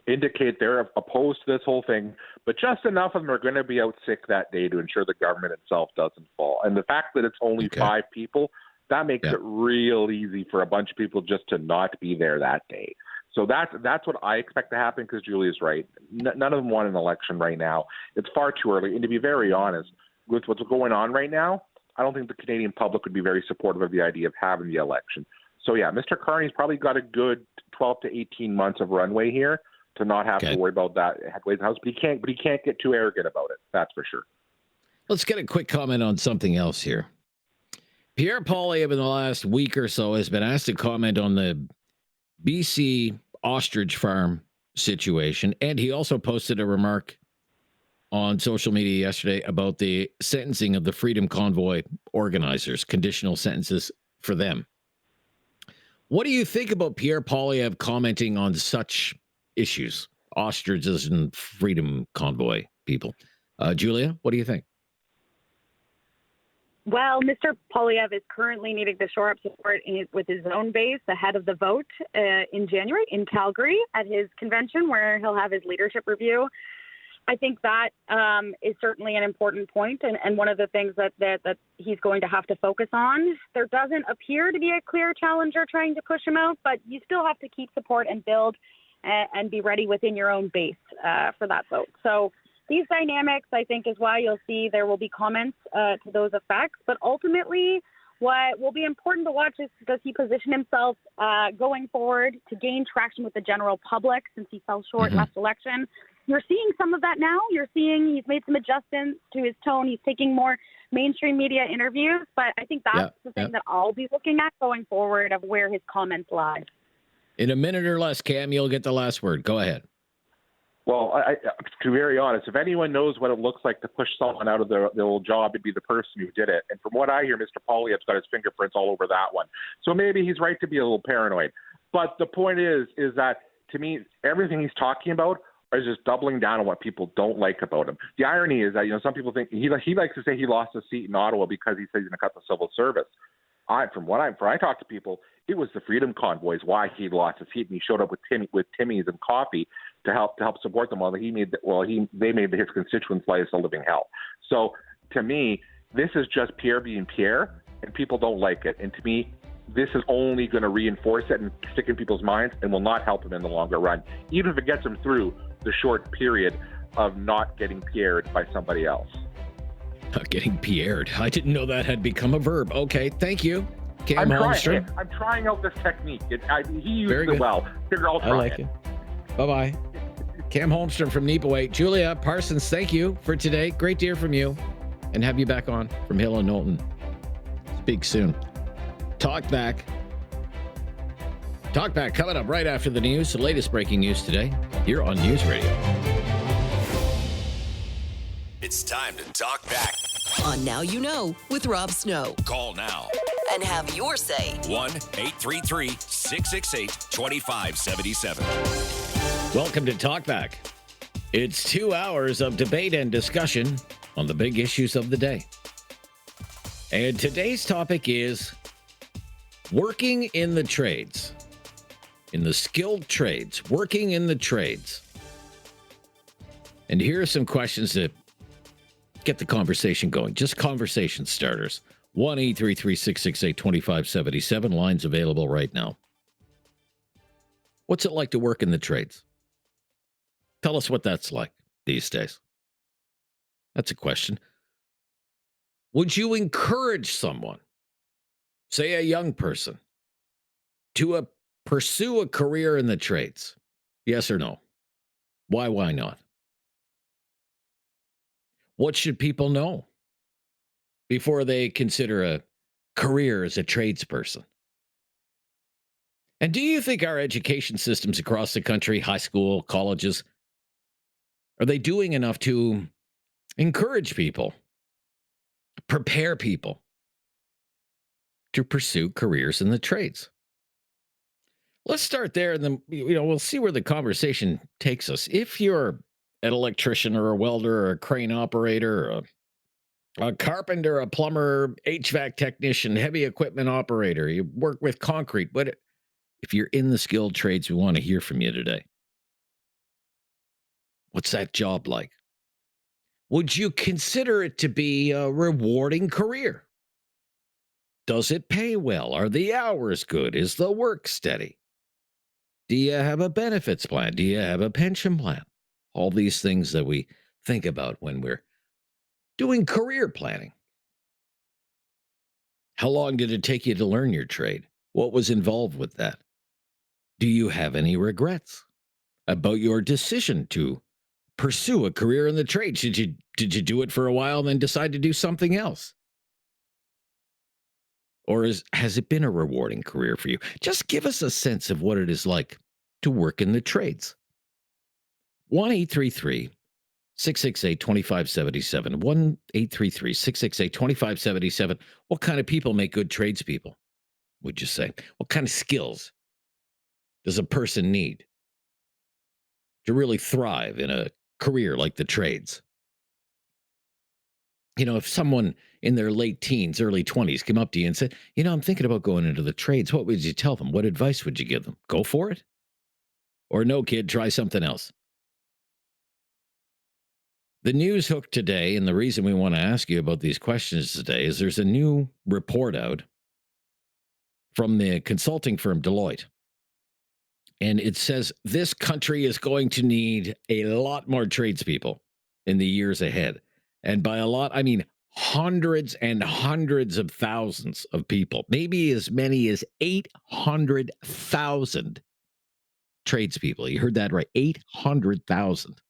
indicate they're opposed to this whole thing, but just enough of them are going to be out sick that day to ensure the government itself doesn't fall. And the fact that it's only 5 people, that makes it real easy for a bunch of people just to not be there that day. So that's what I expect to happen, because Julia's right. None of them want an election right now. It's far too early. And to be very honest, with what's going on right now, I don't think the Canadian public would be very supportive of the idea of having the election. So, yeah, Mr. Carney's probably got a good 12 to 18 months of runway here to not have to worry about that headways house. But he can't get too arrogant about it. That's for sure. Let's get a quick comment on something else here. Pierre Poilievre in the last week or so has been asked to comment on the BC ostrich farm situation, and he also posted a remark on social media yesterday about the sentencing of the Freedom Convoy organizers, conditional sentences for them. What do you think about Pierre Poilievre commenting on such issues, ostriches and Freedom Convoy people? Julia, what do you think? Well, Mr. Poilievre is currently needing to shore up support with his own base ahead of the vote in January in Calgary at his convention, where he'll have his leadership review. I think that is certainly an important point, and one of the things that he's going to have to focus on. There doesn't appear to be a clear challenger trying to push him out, but you still have to keep support and build and be ready within your own base for that vote. So these dynamics, I think, is why you'll see there will be comments to those effects. But ultimately, what will be important to watch is, does he position himself going forward to gain traction with the general public, since he fell short last election? You're seeing some of that now. You're seeing he's made some adjustments to his tone. He's taking more mainstream media interviews. But I think that's the thing that I'll be looking at going forward, of where his comments lie. In a minute or less, Cam, you'll get the last word. Go ahead. Well, to be very honest, if anyone knows what it looks like to push someone out of their old job, it'd be the person who did it. And from what I hear, Mr. Poilievre's got his fingerprints all over that one. So maybe he's right to be a little paranoid. But the point is that, to me, everything he's talking about is just doubling down on what people don't like about him. The irony is that, some people think he likes to say he lost a seat in Ottawa because he said he's going to cut the civil service. I talk to people, it was the Freedom Convoys why he lost his seat, and he showed up with Timmy's and coffee to help support them while they made his constituents' lives a living hell. So to me, this is just Pierre being Pierre, and people don't like it. And to me, this is only going to reinforce it and stick in people's minds, and will not help him in the longer run, even if it gets him through the short period of not getting pierred by somebody else. Not getting pierred. I didn't know that had become a verb. Okay, thank you, Cam Holmstrom. I'm trying out this technique. He used Very it good. well. I'll try I like it. Bye-bye. Cam Holmstrom from Niipaawi. Julia Parsons, thank you for today. Great to hear from you, and have you back on from Hill and Knowlton. Speak soon. Talkback coming up right after the news. The latest breaking news today here on News Radio. It's time to talk back. On Now You Know with Rob Snow. Call now. And have your say. 1-833-668-2577. Welcome to Talkback. It's 2 hours of debate and discussion on the big issues of the day. And today's topic is working in the trades, in the skilled trades, working in the trades. And here are some questions that get the conversation going. Just conversation starters. 1-833-668-2577. Lines available right now. What's it like to work in the trades? Tell us what that's like these days. That's a question. Would you encourage someone, say a young person, to pursue a career in the trades? Yes or no? Why not? What should people know before they consider a career as a tradesperson? And do you think our education systems across the country, high school, colleges, are they doing enough to encourage people, prepare people to pursue careers in the trades? Let's start there, and then we'll see where the conversation takes us. If you're an electrician or a welder or a crane operator or a carpenter, a plumber, HVAC technician, heavy equipment operator, you work with concrete, but if you're in the skilled trades, we want to hear from you today. What's that job like? Would you consider it to be a rewarding career? Does it pay well? Are the hours good? Is the work steady? Do you have a benefits plan? Do you have a pension plan? All these things that we think about when we're doing career planning. How long did it take you to learn your trade? What was involved with that? Do you have any regrets about your decision to pursue a career in the trade? Did you do it for a while and then decide to do something else? Or has it been a rewarding career for you? Just give us a sense of what it is like to work in the trades. 1-833-668-2577. 1-833-668-2577. What kind of people make good tradespeople, would you say? What kind of skills does a person need to really thrive in a career like the trades? If someone in their late teens, early 20s came up to you and said, I'm thinking about going into the trades, what would you tell them? What advice would you give them? Go for it? Or no, kid, try something else. The news hook today, and the reason we want to ask you about these questions today, is there's a new report out from the consulting firm Deloitte. And it says this country is going to need a lot more tradespeople in the years ahead. And by a lot, I mean hundreds and hundreds of thousands of people, maybe as many as 800,000 tradespeople. You heard that right, 800,000.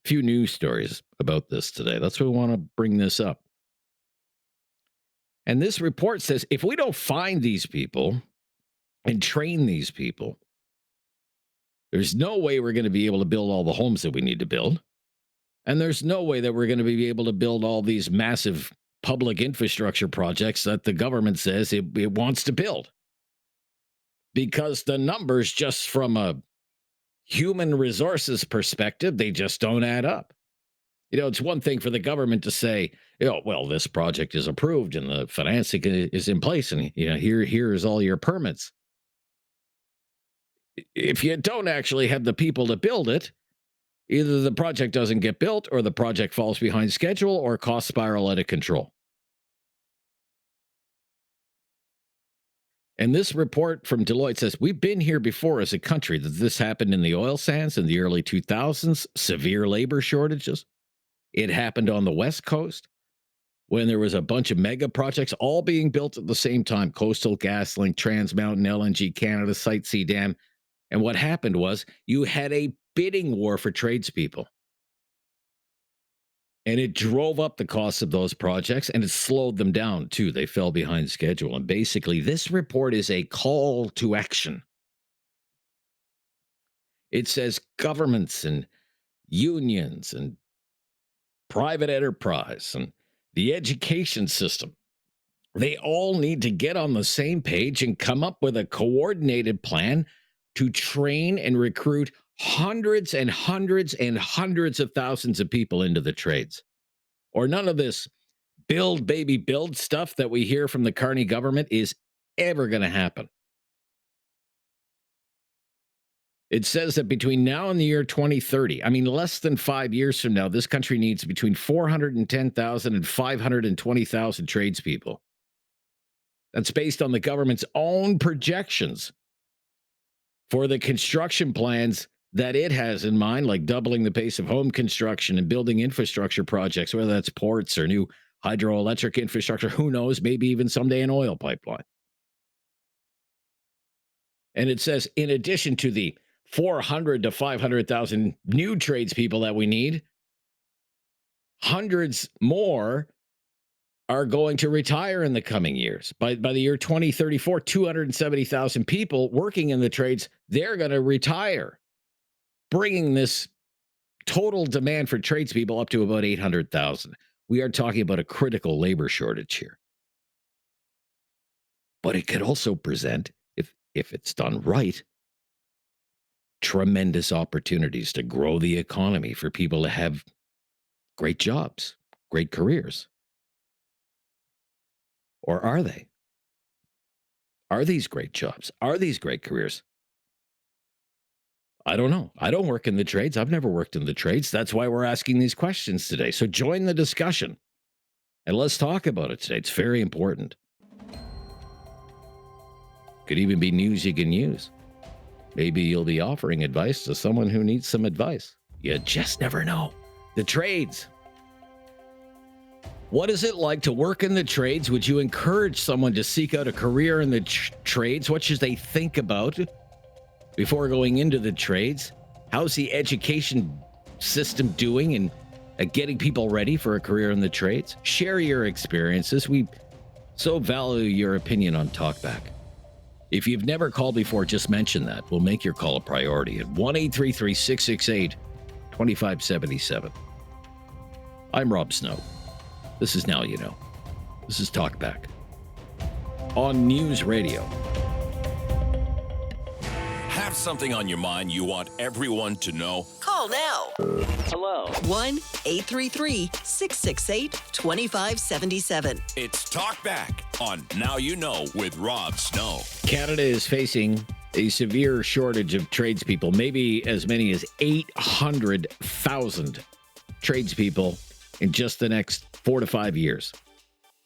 Few news stories about this today. That's why we want to bring this up. And this report says if we don't find these people and train these people, there's no way we're going to be able to build all the homes that we need to build. And there's no way that we're going to be able to build all these massive public infrastructure projects that the government says it wants to build. Because the numbers, just from a human resources perspective, they just don't add up. It's one thing for the government to say, well, this project is approved and the financing is in place, and here's all your permits. If you don't actually have the people to build it, either the project doesn't get built, or the project falls behind schedule, or costs spiral out of control. And this report from Deloitte says, we've been here before as a country. That this happened in the oil sands in the early 2000s, severe labor shortages. It happened on the West Coast when there was a bunch of mega projects all being built at the same time. Coastal GasLink, Trans Mountain, LNG Canada, Site C Dam. And what happened was you had a bidding war for tradespeople. And it drove up the costs of those projects, and it slowed them down, too. They fell behind schedule. And basically, this report is a call to action. It says governments and unions and private enterprise and the education system, they all need to get on the same page and come up with a coordinated plan to train and recruit hundreds and hundreds and hundreds of thousands of people into the trades. Or none of this build, baby, build stuff that we hear from the Carney government is ever going to happen. It says that between now and the year 2030, less than 5 years from now, this country needs between 410,000 and 520,000 tradespeople. That's based on the government's own projections for the construction plans that it has in mind, like doubling the pace of home construction and building infrastructure projects, whether that's ports or new hydroelectric infrastructure, who knows, maybe even someday an oil pipeline. And it says, in addition to the 400 to 500,000 new tradespeople that we need, hundreds more are going to retire in the coming years. By the year 2034, 270,000 people working in the trades, they're going to retire, bringing this total demand for tradespeople up to about 800,000. We are talking about a critical labor shortage here. But it could also present, if it's done right, tremendous opportunities to grow the economy for people to have great jobs, great careers. Or are they? Are these great jobs? Are these great careers? I don't know. I don't work in the trades. I've never worked in the trades. That's why we're asking these questions today. So join the discussion and let's talk about it today. It's very important. Could even be news you can use. Maybe you'll be offering advice to someone who needs some advice. You just never know. The trades. What is it like to work in the trades? Would you encourage someone to seek out a career in the trades? What should they think about before going into the trades? How's the education system doing in getting people ready for a career in the trades? Share your experiences. We so value your opinion on Talkback. If you've never called before, just mention that. We'll make your call a priority at 1-833-668-2577. I'm Rob Snow. This is Now You Know. This is Talkback on News Radio. Have something on your mind you want everyone to know? Call now. Hello. 1-833-668-2577. It's Talkback on Now You Know with Rob Snow. Canada is facing a severe shortage of tradespeople, maybe as many as 800,000 tradespeople in just the next 4 to 5 years.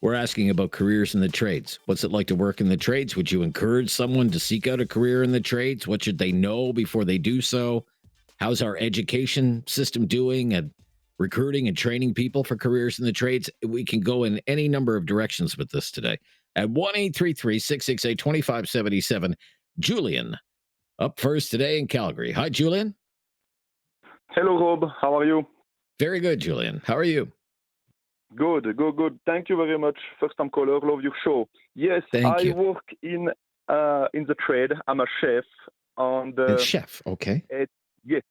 We're asking about careers in the trades. What's it like to work in the trades? Would you encourage someone to seek out a career in the trades? What should they know before they do so? How's our education system doing at recruiting and training people for careers in the trades? We can go in any number of directions with this today. At 1-833-668-2577, Julian, up first today in Calgary. Hi, Julian. Hello, Rob. How are you? Very good, Julian. How are you? Good. Thank you very much. First-time caller. Love your show. Yes, Thank you. work in in the trade. I'm a chef. And chef, okay. Yes.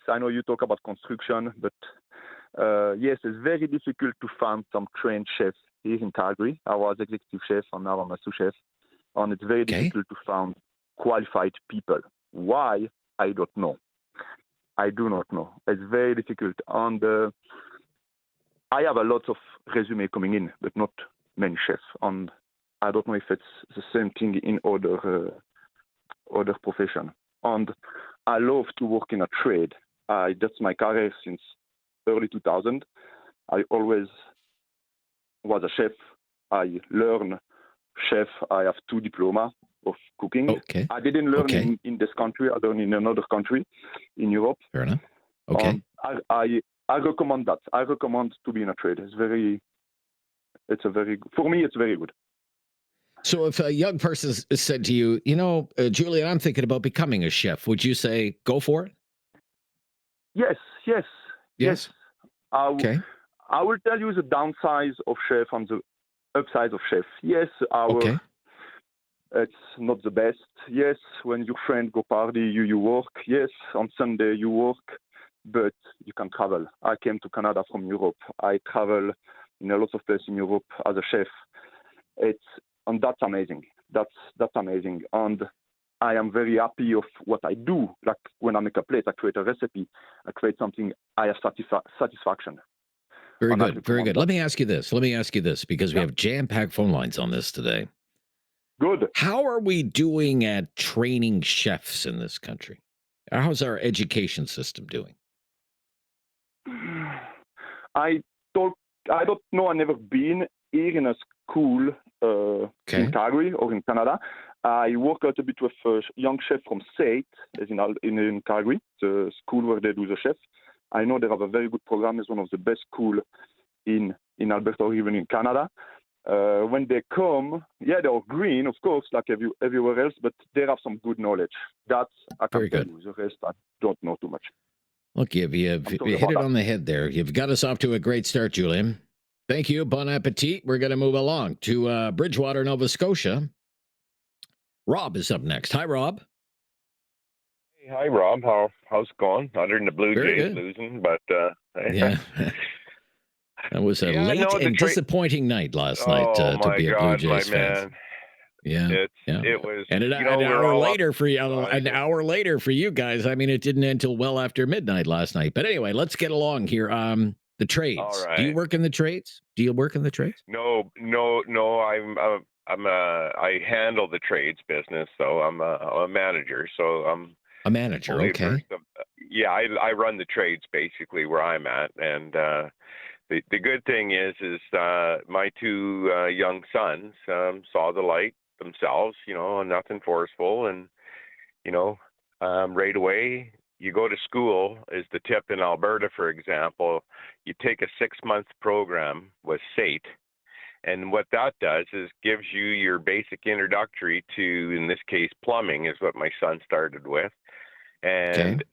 I know you talk about construction, but yes, it's very difficult to find some trained chefs here in Calgary. I was executive chef, and now I'm a sous chef. And it's very difficult to find qualified people. Why? I don't know. I do not know. It's very difficult. And I have a lot of resume coming in, but not many chefs. And I don't know if it's the same thing in other profession. And I love to work in a trade. That's my career since early 2000. I always was a chef. I learn chef. I have 2 diplomas of cooking. Okay. I didn't learn in this country. I learned in another country in Europe. Fair enough. Okay. I recommend that. I recommend to be in a trade. For me, it's very good. So if a young person said to you, Julian, I'm thinking about becoming a chef, would you say, go for it? Yes. Okay. I will tell you the downside of chef and the upside of chef. Yes, it's not the best. Yes, when your friend go party, you work. Yes, on Sunday you work, but you can travel. I came to Canada from Europe. I travel in a lot of places in Europe as a chef. And that's amazing. That's amazing. And I am very happy of what I do. Like when I make a plate, I create a recipe, I create something, I have satisfaction. Very good. Very good. Let me ask you this, because we have jam-packed phone lines on this today. Good. How are we doing at training chefs in this country? How's our education system doing? I don't know. I've never been here in a school in Calgary or in Canada. I work a little bit with a young chef from SAIT in Calgary, the school where they do the chef. I know they have a very good program. It's one of the best schools in Alberta or even in Canada. When they come, they're green, of course, like everywhere else, but they have some good knowledge. That I can tell you. The rest, I don't know too much. Look, you hit it on the head there. You've got us off to a great start, Julian. Thank you. Bon appetit. We're going to move along to Bridgewater, Nova Scotia. Rob is up next. Hi, Rob. Hey, hi, Rob. How's it going? Other than the Blue Jays losing, but yeah. That was a late and disappointing night last night to be a Blue Jays fan. Yeah, it was. And an hour later for you, an hour later for you guys. I mean, it didn't end until well after midnight last night. But anyway, let's get along here. The trades. All right. Do you work in the trades? No. I handle the trades business, so I'm a manager. So I'm a manager. Okay. I run the trades basically where I'm at, and the good thing is my 2 young sons saw the light themselves, nothing forceful, and right away. You go to school is the tip in Alberta, for example. You take a 6-month program with SAIT, and what that does is gives you your basic introductory to, in this case, plumbing is what my son started with. And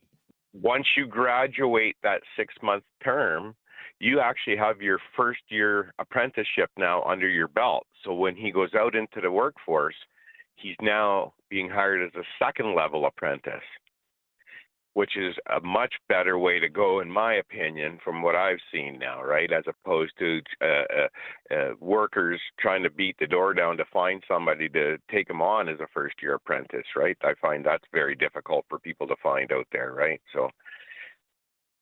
once you graduate that 6-month term, you actually have your first year apprenticeship now under your belt. So when he goes out into the workforce, he's now being hired as a 2nd level apprentice, which is a much better way to go, in my opinion, from what I've seen now, right? As opposed to workers trying to beat the door down to find somebody to take them on as a first-year apprentice, right? I find that's very difficult for people to find out there, right? So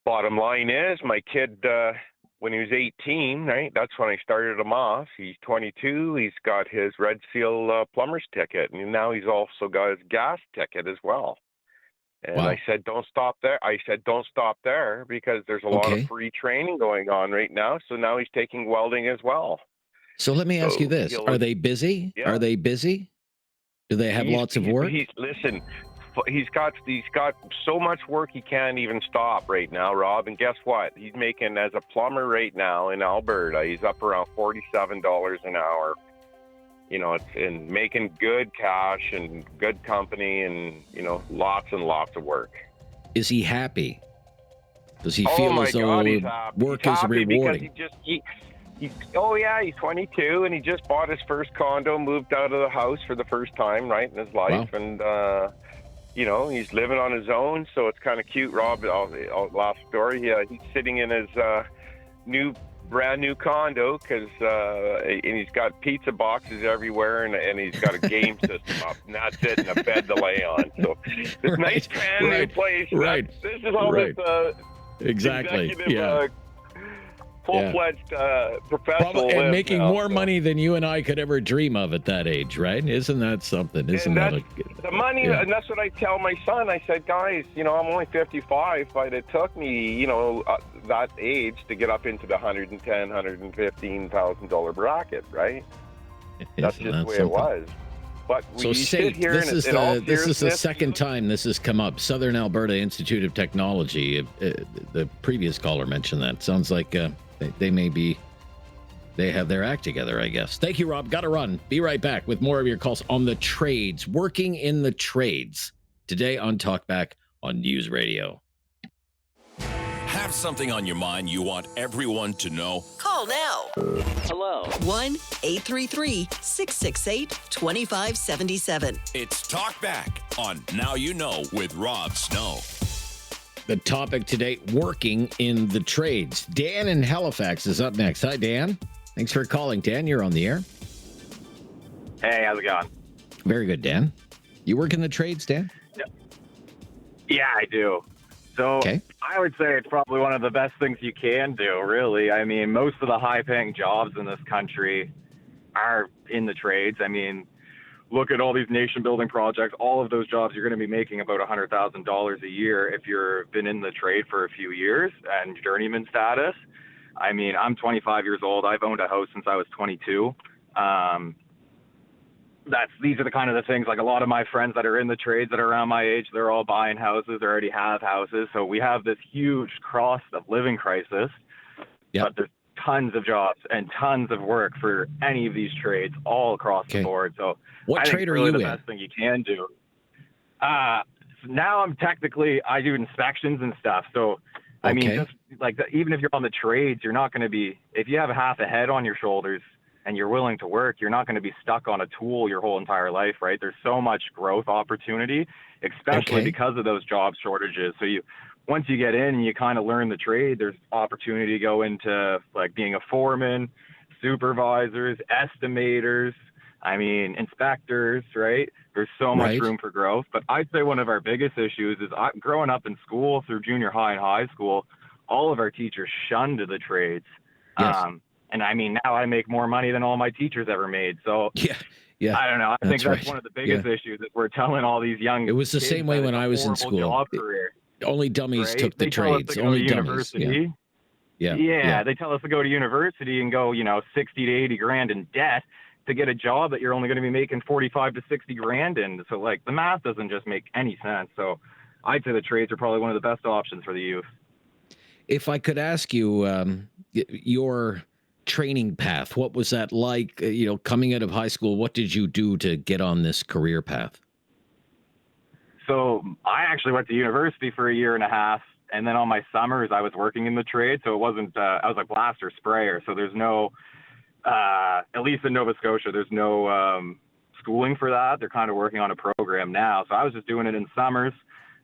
bottom line is my kid, when he was 18, right, that's when I started him off. He's 22. He's got his Red Seal plumber's ticket, and now he's also got his gas ticket as well. And I said, don't stop there. Because there's a lot of free training going on right now. So now he's taking welding as well. So let me ask you this. Are they busy? Yeah. Are they busy? Do they have lots of work? He's got so much work he can't even stop right now, Rob. And guess what? He's making, as a plumber right now in Alberta, he's up around $47 an hour. And making good cash and good company and, lots and lots of work. Is he happy? Does he feel as though work is rewarding? He's 22, and he just bought his first condo, moved out of the house for the first time, right, in his life. Wow. And, he's living on his own, so it's kind of cute, Rob. Last story, he's sitting in his brand new condo and he's got pizza boxes everywhere, and he's got a game system up, and that's it, and a bed to lay on. So this nice brand new place. Right. This is all this exactly. executive, full-fledged professional and live making now, more money than you and I could ever dream of at that age, right? Isn't that something? Isn't that the money? Yeah. And that's what I tell my son. I said, guys, I'm only 55, but it took me, that age to get up into the $110,000, $115,000 bracket, right? That's just the way it was. But so SAIT, this is the second time this has come up. Southern Alberta Institute of Technology. The previous caller mentioned that. Sounds like they have their act together, I guess. Thank you, Rob. Got to run. Be right back with more of your calls on the trades, working in the trades, today on Talkback on News Radio. Have something on your mind you want everyone to know? Call now. Hello. 1-833-668-2577. It's Talkback on Now You Know with Rob Snow. The topic today, working in the trades. Dan in Halifax is up next. Hi, Dan. Thanks for calling. Dan, you're on the air. Hey, how's it going? Very good, Dan. You work in the trades, Dan? Yeah, I do. So I would say it's probably one of the best things you can do, really. I mean, most of the high-paying jobs in this country are in the trades. I mean, look at all these nation-building projects. All of those jobs, you're going to be making about $100,000 a year if you've been in the trade for a few years and journeyman status. I mean, I'm 25 years old. I've owned a house since I was 22. These are the kind of the things, like a lot of my friends that are in the trades that are around my age, they're all buying houses or already have houses. So we have this huge cost of living crisis, but there's tons of jobs and tons of work for any of these trades all across the board. So what trade are you the in? best thing you can do. Now I do inspections and stuff. So, I mean, just like even if you're on the trades, you're not going to be, if you have half a head on your shoulders and you're willing to work, you're not going to be stuck on a tool your whole entire life, right? There's so much growth opportunity, especially because of those job shortages. So once you get in and you kind of learn the trade, there's opportunity to go into like being a foreman, supervisors, estimators, inspectors, right? There's so much room for growth. But I'd say one of our biggest issues is growing up in school through junior high and high school, all of our teachers shunned the trades. Yes. And now I make more money than all my teachers ever made. So yeah, I don't know. I think that's right. one of the biggest issues that we're telling all these young. It was the same way when I was in school. Only dummies took the trades. Only dummies. Yeah. They tell us to go to university and go, 60 to 80 grand in debt to get a job that you're only going to be making 45 to 60 grand in. So like the math doesn't just make any sense. So I'd say the trades are probably one of the best options for the youth. If I could ask you, your training path, what was that like? Coming out of high school, what did you do to get on this career path? So I actually went to university for a year and a half, and then on my summers I was working in the trade. So it wasn't, I was a blaster sprayer. So there's no, at least in Nova Scotia, there's no schooling for that. They're kind of working on a program now. So I was just doing it in summers.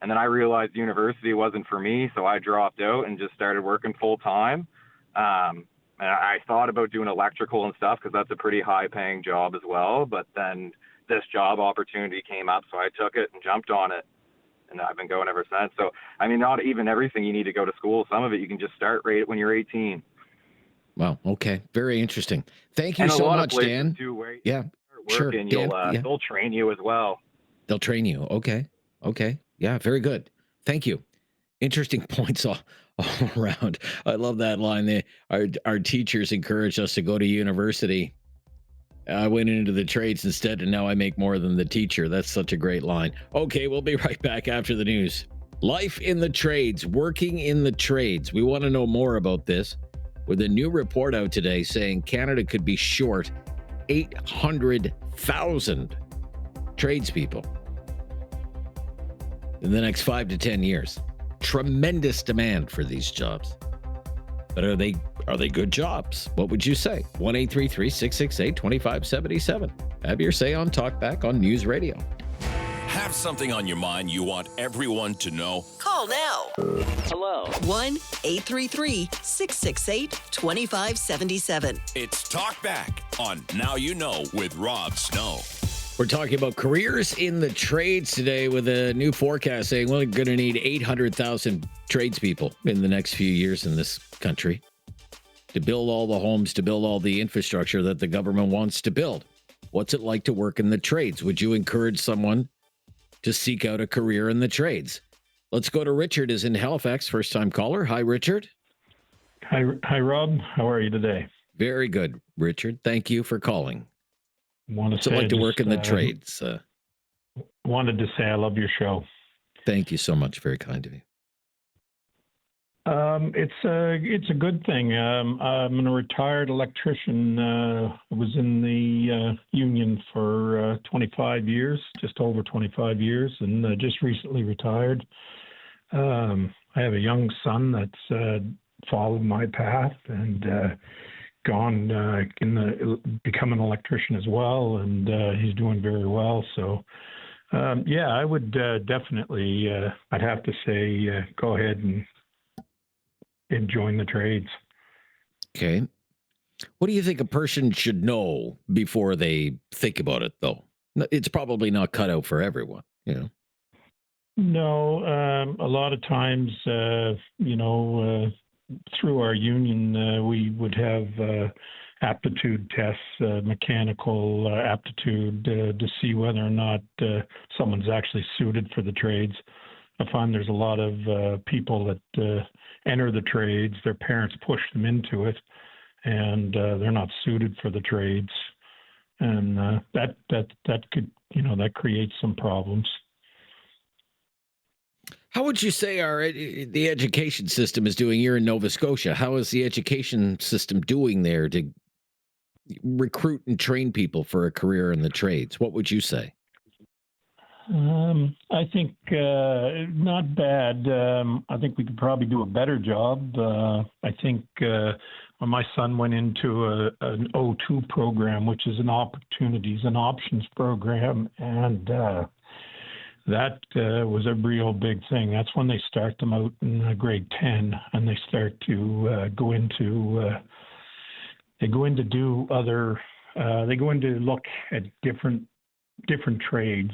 And then I realized university wasn't for me, so I dropped out and just started working full time. And I thought about doing electrical and stuff because that's a pretty high-paying job as well. But then this job opportunity came up, so I took it and jumped on it. And I've been going ever since. So, not even everything you need to go to school. Some of it you can just start right when you're 18. Wow. Okay. Very interesting. Thank you so much, Dan. Sure. They'll train you as well. They'll train you. Okay. Yeah, very good. Thank you. Interesting points all around. I love that line. Our teachers encouraged us to go to university. I went into the trades instead, and now I make more than the teacher. That's such a great line. Okay, we'll be right back after the news. Life in the trades, working in the trades. We want to know more about this with a new report out today saying Canada could be short 800,000 tradespeople in the next 5 to 10 years. Tremendous demand for these jobs. But are they Are they good jobs? What would you say? 1-833-668-2577. Have your say on Talkback on News Radio. Have something on your mind you want everyone to know? Call now. Hello. 1-833-668-2577. It's Talkback on Now You Know with Rob Snow. We're talking about careers in the trades today with a new forecast saying we're going to need 800,000 tradespeople in the next few years in this country to build all the homes, to build all the infrastructure that the government wants to build. What's it like to work in the trades? Would you encourage someone to seek out a career in the trades? Let's go to Richard, is in Halifax, first-time caller. Hi, Richard. Hi, Rob. How are you today? Very good, Richard. Thank you for calling. What's it like to work in the trades? Wanted to say I love your show. Thank you so much. Very kind of you. It's a good thing. I'm a retired electrician. I was in the union for 25 years, just over 25 years, and just recently retired. I have a young son that's followed my path and gone become an electrician as well, and he's doing very well. So, I would definitely, I'd have to say, go ahead and join the trades. Okay. What do you think a person should know before they think about it, though? It's probably not cut out for everyone, you know? No, a lot of times, through our union, we would have aptitude tests, mechanical aptitude to see whether or not someone's actually suited for the trades. I find there's a lot of people that enter the trades, their parents push them into it, and they're not suited for the trades. And that could, that creates some problems. How would you say the education system is doing here in Nova Scotia? How is the education system doing there to recruit and train people for a career in the trades? What would you say? I think not bad. I think we could probably do a better job. I think when my son went into an O2 program, which is an opportunities and options program, and that was a real big thing. That's when they start them out in grade 10, and they start to go into do other. They go into look at different trades.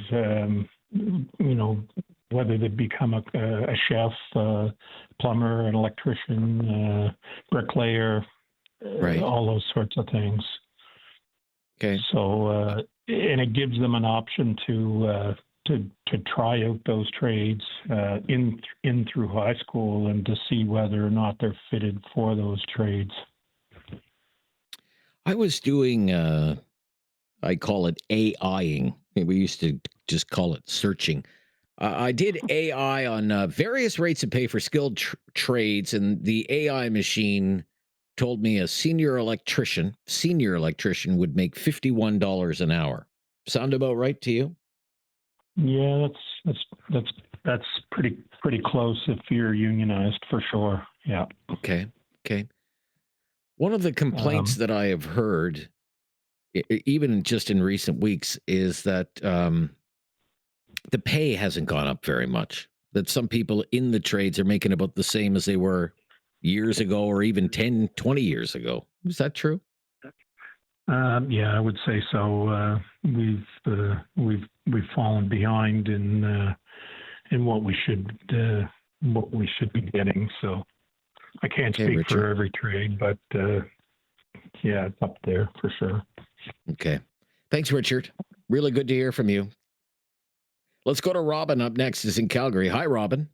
Whether they become a chef, plumber, an electrician, bricklayer, right. All those sorts of things. Okay. So, and it gives them an option to try out those trades in through high school and to see whether or not they're fitted for those trades. I was doing, I call it AIing. We used to just call it searching. I did AI on various rates of pay for skilled trades, and the AI machine told me a senior electrician would make $51 an hour. Sound about right to you? Yeah, that's pretty close if you're unionized for sure. Yeah. Okay. One of the complaints that I have heard, even just in recent weeks, is that the pay hasn't gone up very much. That some people in the trades are making about the same as they were years ago or even 10, 20 years ago. Is that true? Yeah, I would say so. We've fallen behind in what we should be getting. So I can't speak Richard. for every trade, but yeah, it's up there for sure. Okay. Thanks, Richard. Really good to hear from you. Let's go to Robin up next. Is in Calgary. Hi, Robin.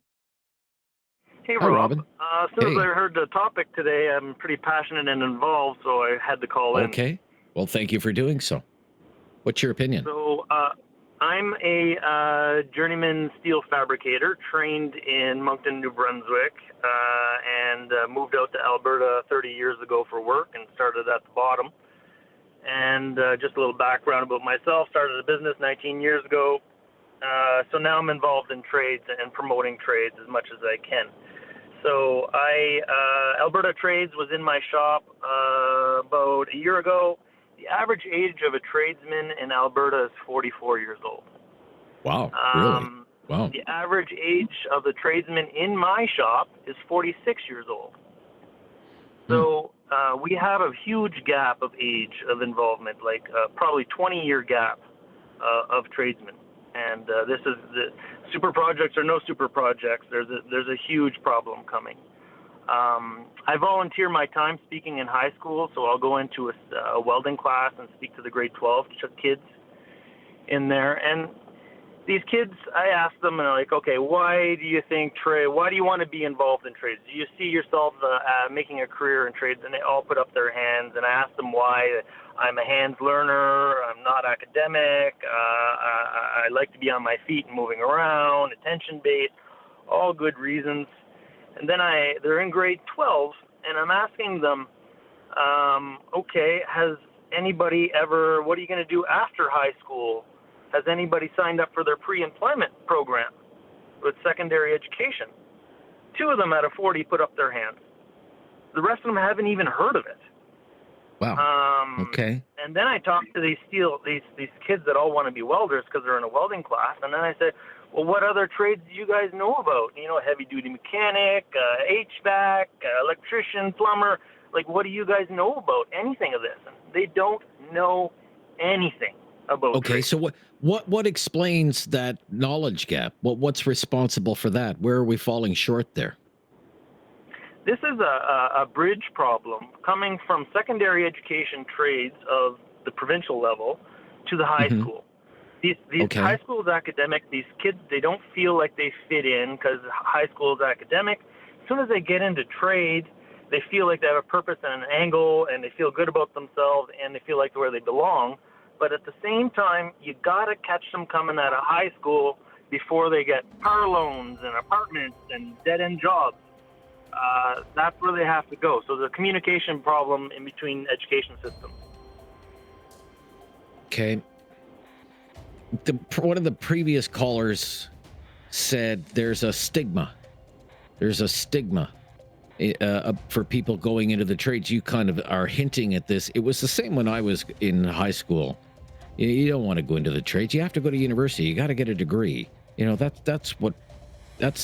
Hey, Hi, Rob. Robin. As soon as I heard the topic today, I'm pretty passionate and involved, so I had to call in. Okay. Well, thank you for doing so. What's your opinion? So I'm a journeyman steel fabricator trained in Moncton, New Brunswick, and moved out to Alberta 30 years ago for work and started at the bottom. And just a little background about myself, started a business 19 years ago. So now I'm involved in trades and promoting trades as much as I can. So Alberta Trades was in my shop about a year ago. The average age of a tradesman in Alberta is 44 years old. Wow, really? Wow. The average age of the tradesman in my shop is 46 years old. So we have a huge gap of age of involvement, like probably 20-year gap of tradesmen. And this is the super projects or no super projects. There's a huge problem coming. I volunteer my time speaking in high school, so I'll go into a welding class and speak to the grade 12 kids in there. And these kids, I ask them, and they're like, okay, why do you want to be involved in trades? Do you see yourself making a career in trades? And they all put up their hands, and I ask them why. I'm a hands learner, I'm not academic, I like to be on my feet and moving around, attention-based, all good reasons. And then they're in grade 12, and I'm asking them, okay, has anybody ever, what are you going to do after high school? Has anybody signed up for their pre-employment program with secondary education? 2 of them out of 40 put up their hands. The rest of them haven't even heard of it. Wow. Okay. And then I talk to these kids that all want to be welders because they're in a welding class, and then I say, well, what other trades do you guys know about? You know, heavy-duty mechanic, HVAC, electrician, plumber. Like, what do you guys know about anything of this? And they don't know anything about trades. So what explains that knowledge gap? What's responsible for that? Where are we falling short there? This is a bridge problem coming from secondary education trades of the provincial level to the high school. These high school is academic. These kids, they don't feel like they fit in because high school is academic. As soon as they get into trade, they feel like they have a purpose and an angle, and they feel good about themselves, and they feel like where they belong. But at the same time, you got to catch them coming out of high school before they get car loans and apartments and dead-end jobs. That's where they have to go. So there's a communication problem in between education systems. Okay. One of the previous callers said there's a stigma. There's a stigma for people going into the trades. You kind of are hinting at this. It was the same when I was in high school. You don't want to go into the trades. You have to go to university. You got to get a degree. You know, that's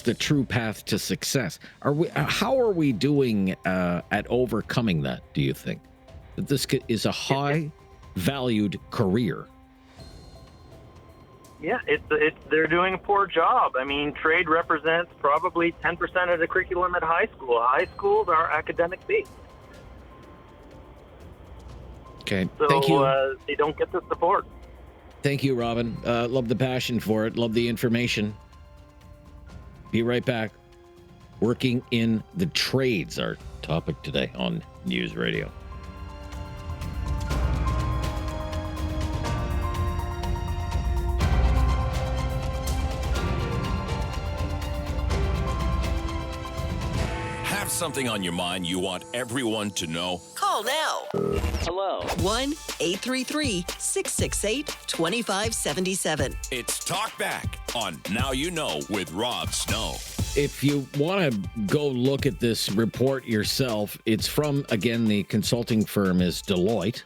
the true path to success. How are we doing at overcoming that, do you think? That this is a high valued career. Yeah, they're doing a poor job. I mean, trade represents probably 10% of the curriculum at high school. High schools are academic based. Okay, so, thank you. They don't get the support. Thank you, Robin. Love the passion for it. Love the information. Be right back. Working in the trades, our topic today on News Radio. Have something on your mind you want everyone to know? Call now. Hello. 1-833-668-2577. It's Talkback on Now You Know with Rob Snow. If you want to go look at this report yourself, it's from, again, the consulting firm is Deloitte,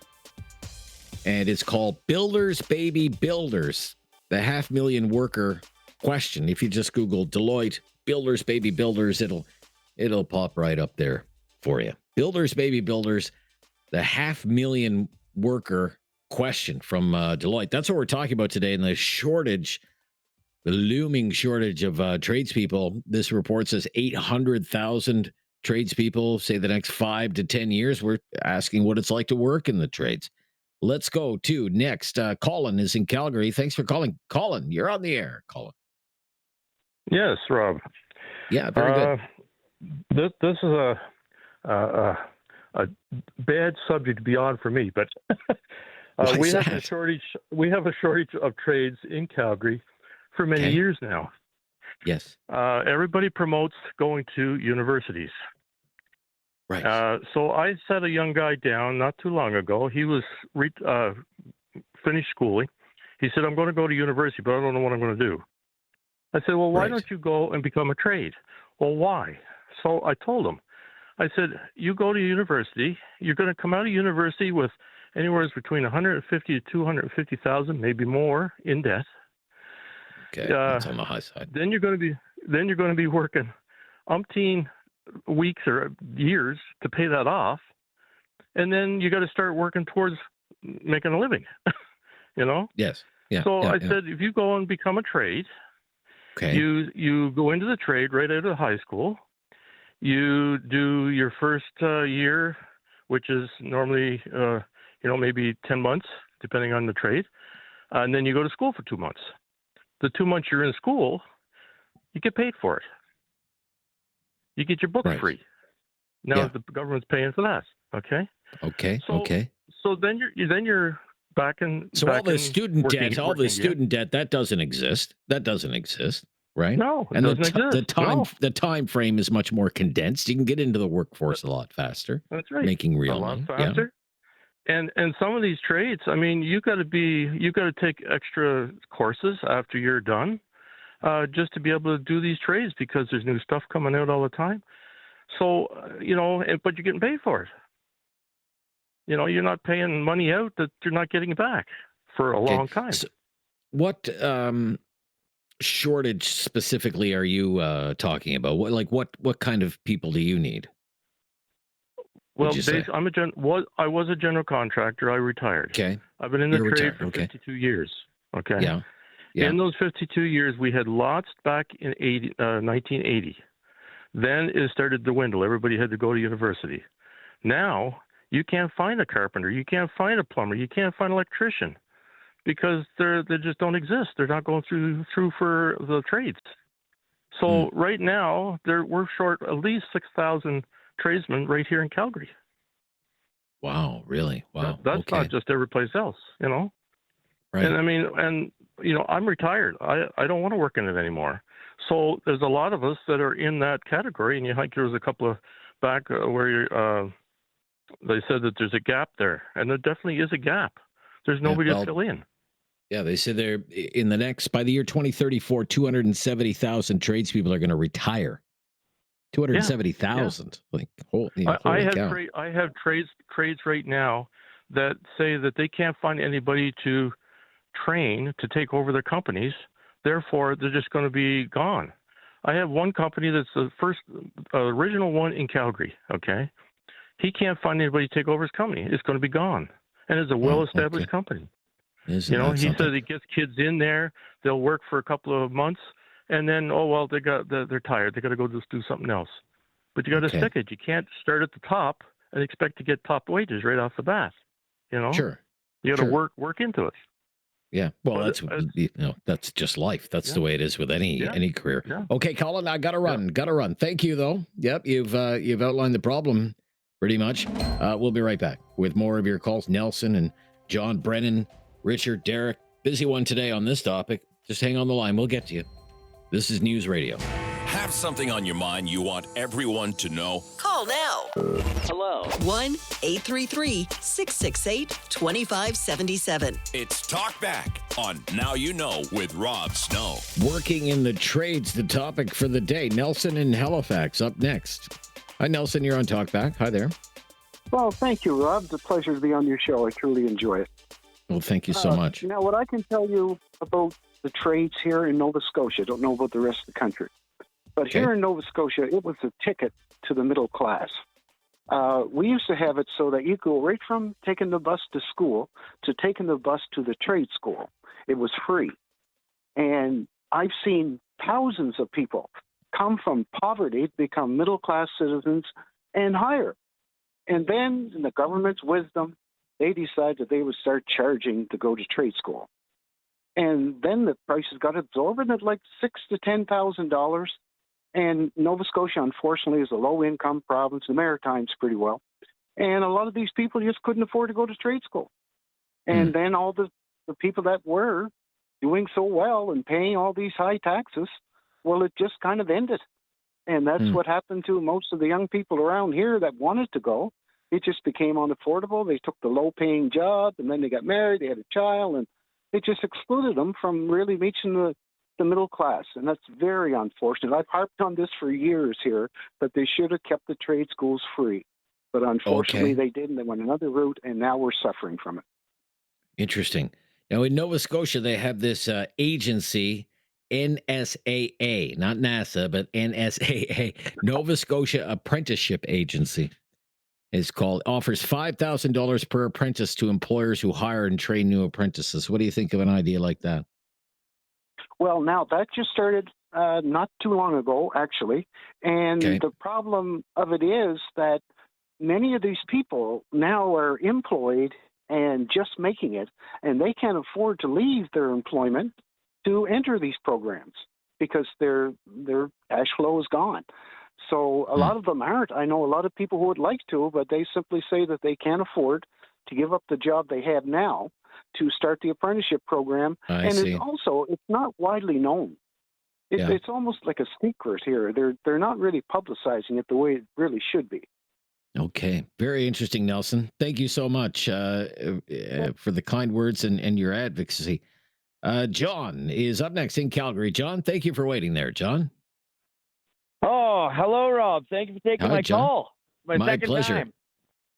and it's called Builders Baby Builders, the 500,000 worker question. If you just Google Deloitte Builders Baby Builders, it'll pop right up there for you. Builders Baby Builders, the 500,000 worker question from Deloitte. That's what we're talking about today, and the looming shortage of tradespeople. This report says 800,000 tradespeople say the next 5 to 10 years. We're asking what it's like to work in the trades. Let's go to next. Colin is in Calgary. Thanks for calling. Colin, you're on the air. Colin. Yes, Rob. Yeah, very good. This is a bad subject to be on for me, but we have a shortage. We have a shortage of trades in Calgary for many years now. Yes. Everybody promotes going to universities. Right. So I sat a young guy down not too long ago. He was finished schooling. He said, "I'm going to go to university, but I don't know what I'm going to do." I said, "Well, why don't you go and become a trade?" "Well, why?" So I told him, I said, you go to university, you're going to come out of university with anywhere between 150 to 250,000, maybe more, in debt. Okay, that's on the high side. Then you're going to be working umpteen weeks or years to pay that off, and then you got to start working towards making a living. You know? Yes. Yeah. So yeah, I yeah. said, if you go and become a trade, Okay. you go into the trade right out of high school. You do your first year, which is normally maybe 10 months, depending on the trade, and then you go to school for 2 months. The 2 months you're in school, you get paid for it. You get your books free. Now the government's paying for that. Okay. Okay. So, okay. So then you're back in. So back all the in student working, debt, all working the student debt, that doesn't exist. That doesn't exist, right? No, it and doesn't exist. the time frame is much more condensed. You can get into the workforce a lot faster. That's right. Making real a lot money. faster. Yeah. And some of these trades, I mean, you got to take extra courses after you're done, just to be able to do these trades because there's new stuff coming out all the time. So but you're getting paid for it. You're not paying money out that you're not getting back for a long time. So what shortage specifically are you talking about? What kind of people do you need? Well, I was a general contractor. I retired. Okay. I've been in the You're trade retired. for 52 years. Okay. Yeah. Yeah. In those 52 years, we had lots back in 1980. Then it started to dwindle. Everybody had to go to university. Now you can't find a carpenter. You can't find a plumber. You can't find an electrician because they just don't exist. They're not going through for the trades. So right now we're short at least 6,000 tradesmen right here in Calgary. Wow, really? Wow. That's not just every place else, Right. And I mean, I'm retired. I don't want to work in it anymore. So there's a lot of us that are in that category, and there was a couple of back where they said that there's a gap there, and there definitely is a gap. There's nobody to fill in. Yeah, they said by the year 2034, 270,000 tradespeople are going to retire. 270,000. Yeah. Holy cow. I have trades right now that say that they can't find anybody to train to take over their companies. Therefore, they're just going to be gone. I have one company that's the first original one in Calgary. Okay, he can't find anybody to take over his company. It's going to be gone, and it's a well-established company. He says he gets kids in there. They'll work for a couple of months, and then they're tired. They got to go just do something else. But you got to stick it. You can't start at the top and expect to get top wages right off the bat. Sure. You got to work into it. Yeah. Well, that's just life. That's the way it is with any career. Yeah. Okay, Colin, I got to run. Got to run. Thank you, though. Yep, you've outlined the problem pretty much. We'll be right back with more of your calls. Nelson and John, Brennan, Richard, Derek. Busy one today on this topic. Just hang on the line. We'll get to you. This is News Radio. Have something on your mind you want everyone to know? Call now. Hello. 1-833-668-2577. It's Talkback on Now You Know with Rob Snow. Working in the trades, the topic for the day. Nelson in Halifax up next. Hi, Nelson. You're on Talkback. Hi there. Well, thank you, Rob. It's a pleasure to be on your show. I truly enjoy it. Well, thank you so much. Now, what I can tell you about the trades here in Nova Scotia, I don't know about the rest of the country, but here in Nova Scotia, it was a ticket to the middle class. We used to have it so that you go right from taking the bus to school to taking the bus to the trade school. It was free. And I've seen thousands of people come from poverty to become middle-class citizens and higher. And then, in the government's wisdom, they decided that they would start charging to go to trade school. And then the prices got absorbed at like $6,000 to $10,000. And Nova Scotia, unfortunately, is a low-income province. The Maritimes pretty well. And a lot of these people just couldn't afford to go to trade school. And then all the people that were doing so well and paying all these high taxes, well, it just kind of ended. And that's what happened to most of the young people around here that wanted to go. It just became unaffordable. They took the low-paying job, and then they got married, they had a child, and it just excluded them from really reaching the the middle class, and that's very unfortunate. I've harped on this for years here, that they should have kept the trade schools free. But unfortunately, they didn't. They went another route, and now we're suffering from it. Interesting. Now, in Nova Scotia, they have this agency, NSAA, not NASA, but NSAA, Nova Scotia Apprenticeship Agency. Is called, offers $5,000 per apprentice to employers who hire and train new apprentices. What do you think of an idea like that? Well, now that just started not too long ago, actually. And the problem of it is that many of these people now are employed and just making it, and they can't afford to leave their employment to enter these programs because their cash flow is gone. So a lot of them aren't. I know a lot of people who would like to, but they simply say that they can't afford to give up the job they have now to start the apprenticeship program. It's not widely known. It's almost like a secret here. They're not really publicizing it the way it really should be. Okay. Very interesting, Nelson. Thank you so much for the kind words and your advocacy. John is up next in Calgary. John, thank you for waiting there, John. Oh, hello, Rob. Thank you for taking my call. My second pleasure. time.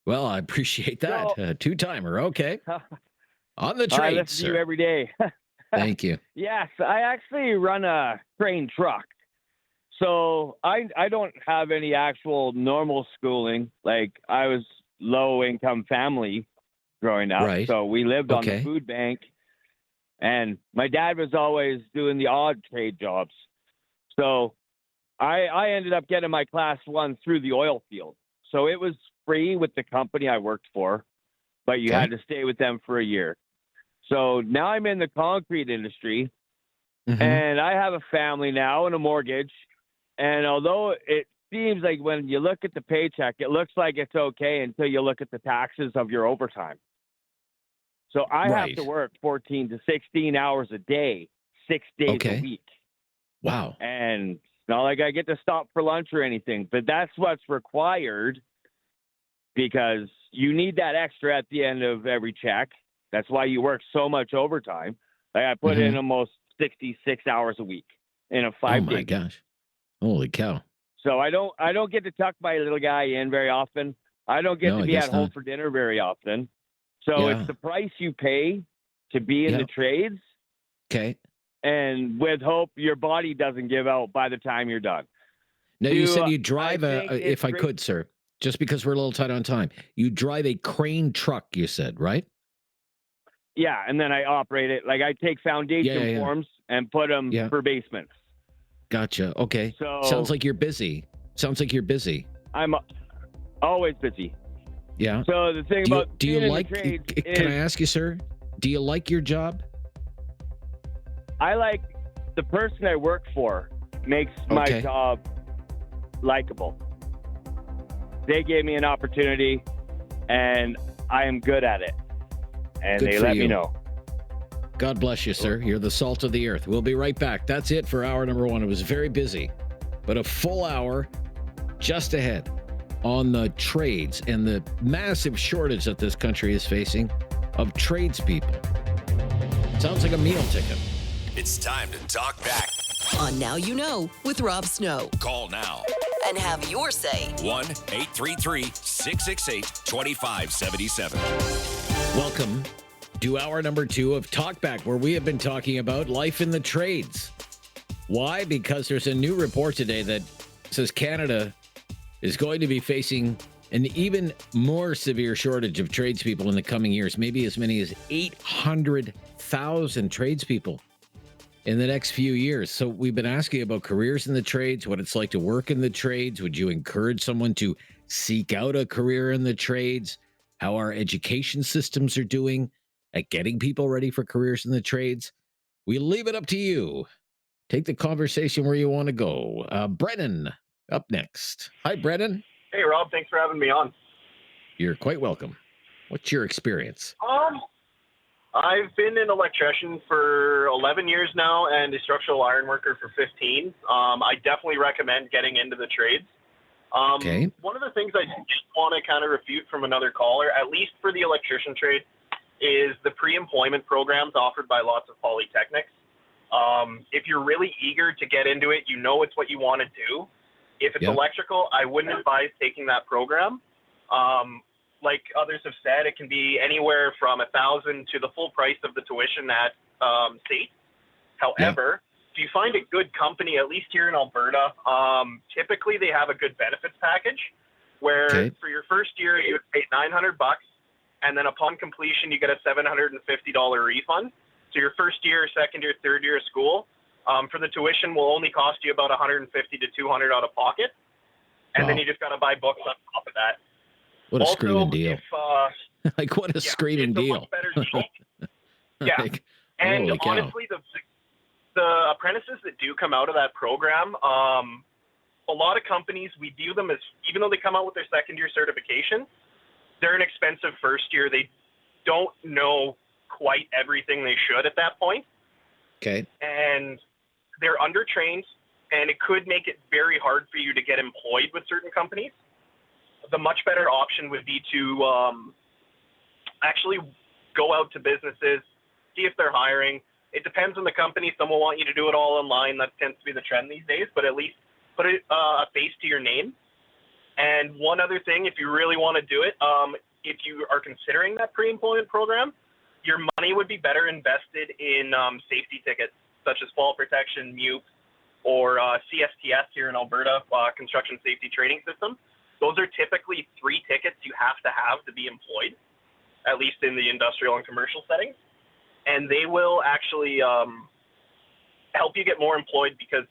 Well, I appreciate that. Two-timer. Okay. On the trade, I listen to you every day. Thank you. Yes, I actually run a crane truck. So I don't have any actual normal schooling. Like, I was low-income family growing up. Right. So we lived on the food bank. And my dad was always doing the odd trade jobs. So I ended up getting my class 1 through the oil field. So it was free with the company I worked for, but you had to stay with them for a year. So now I'm in the concrete industry, and I have a family now and a mortgage. And although it seems like when you look at the paycheck, it looks like it's okay until you look at the taxes of your overtime. So I have to work 14 to 16 hours a day, 6 days a week. Wow. And not like I get to stop for lunch or anything, but that's what's required because you need that extra at the end of every check. That's why you work so much overtime. Like I put in almost 66 hours a week in a 5-day. Oh my gosh. Holy cow. So I don't get to tuck my little guy in very often. I don't get to be at home for dinner very often. So it's the price you pay to be in the trades. Okay. And with hope your body doesn't give out by the time you're done. Now, you said you drive if I could, sir, just because we're a little tight on time, you drive a crane truck, you said, right? Yeah, and then I operate it. Like I take foundation forms and put them for basements. Gotcha. Okay. So sounds like you're busy. I'm always busy. Yeah. So the thing about do you like? the trades can I ask you, sir? Do you like your job? I like the person I work for makes my job likable. They gave me an opportunity, and I am good at it. And they let me know. God bless you, sir. You're the salt of the earth. We'll be right back. That's it for hour number 1. It was very busy, but a full hour just ahead on the trades and the massive shortage that this country is facing of tradespeople. Sounds like a meal ticket. It's time to talk back. On Now You Know with Rob Snow. Call now And have your say. 1-833-668-2577. Welcome to hour number 2 of Talkback, where we have been talking about life in the trades. Why? Because there's a new report today that says Canada is going to be facing an even more severe shortage of tradespeople in the coming years, maybe as many as 800,000 tradespeople in the next few years. So we've been asking about careers in the trades, what it's like to work in the trades. Would you encourage someone to seek out a career in the trades? How our education systems are doing at getting people ready for careers in the trades? We leave it up to you. Take the conversation where you want to go. Brennan, up next. Hi, Brennan. Hey, Rob. Thanks for having me on. You're quite welcome. What's your experience? I've been an electrician for 11 years now and a structural iron worker for 15. I definitely recommend getting into the trades. One of the things I just want to kind of refute from another caller, at least for the electrician trade, is the pre-employment programs offered by lots of polytechnics. If you're really eager to get into it, you know it's what you want to do. If it's electrical, I wouldn't advise taking that program. Like others have said, it can be anywhere from $1,000 to the full price of the tuition at state. However, if you find a good company, at least here in Alberta, typically they have a good benefits package where for your first year you would pay $900, and then upon completion you get a $750 refund. So your first year, second year, third year of school, for the tuition will only cost you about $150 to $200 out of pocket, and then you just got to buy books on top of that. What a Also, screaming deal! If, like what a screaming deal! Much better deal. Yeah, Like, and holy cow. honestly, the apprentices that do come out of that program, a lot of companies, we view them as, even though they come out with their second year certification, they're an expensive first year. They don't know quite everything they should at that point. Okay. And they're undertrained, and it could make it very hard for you to get employed with certain companies. The much better option would be to actually go out to businesses, see if they're hiring. It depends on the company. Some will want you to do it all online. That tends to be the trend these days, but at least put a face to your name. And one other thing, if you really want to do it, if you are considering that pre-employment program, your money would be better invested in safety tickets, such as fall protection, MUP, or CSTS here in Alberta, Construction Safety Training System. Those are typically 3 tickets you have to be employed, at least in the industrial and commercial settings. And they will actually help you get more employed because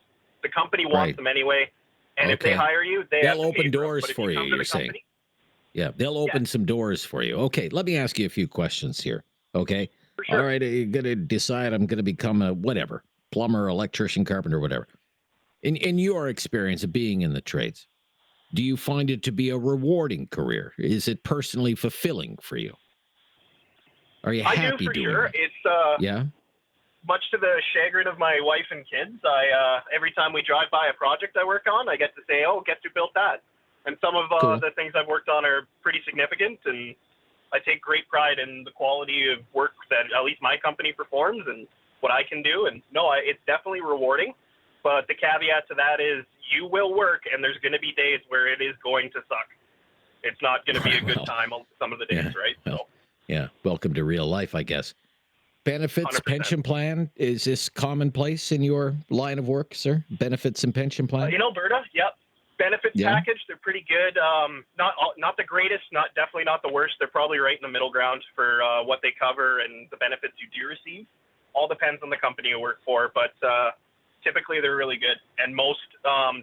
the company wants them anyway. And if they hire you, they'll open doors for you, you're saying. Yeah, they'll open some doors for you. Okay, let me ask you a few questions here. Okay. For sure. All right, you're going to decide I'm going to become a whatever, plumber, electrician, carpenter, whatever. In your experience of being in the trades, do you find it to be a rewarding career? Is it personally fulfilling for you? Are you happy I do, for doing sure. it? It's much to the chagrin of my wife and kids. I every time we drive by a project I work on, I get to say, "Oh, guess who built that?" And some of the things I've worked on are pretty significant, and I take great pride in the quality of work that at least my company performs and what I can do. And no, it's definitely rewarding. But the caveat to that is you will work, and there's going to be days where it is going to suck. It's not going to be a good time on some of the days, right? Well, yeah. Welcome to real life, I guess. Benefits, 100%. pension plan, is this commonplace in your line of work, sir? Benefits and pension plan? In Alberta, yep. Benefits package, they're pretty good. Not the greatest, definitely not the worst. They're probably right in the middle ground for what they cover and the benefits you do receive. All depends on the company you work for, but typically they're really good. And most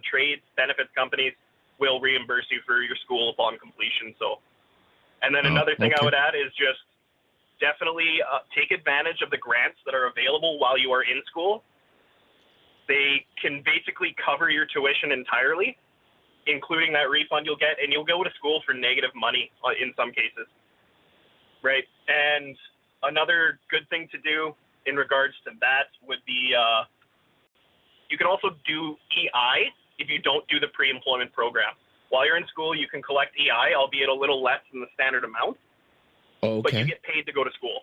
trades benefits companies will reimburse you for your school upon completion. So, and then another thing I would add is just definitely take advantage of the grants that are available while you are in school. They can basically cover your tuition entirely, including that refund you'll get, and you'll go to school for negative money in some cases, right? And another good thing to do in regards to that would be you can also do EI if you don't do the pre-employment program. While you're in school, you can collect EI, albeit a little less than the standard amount, but you get paid to go to school.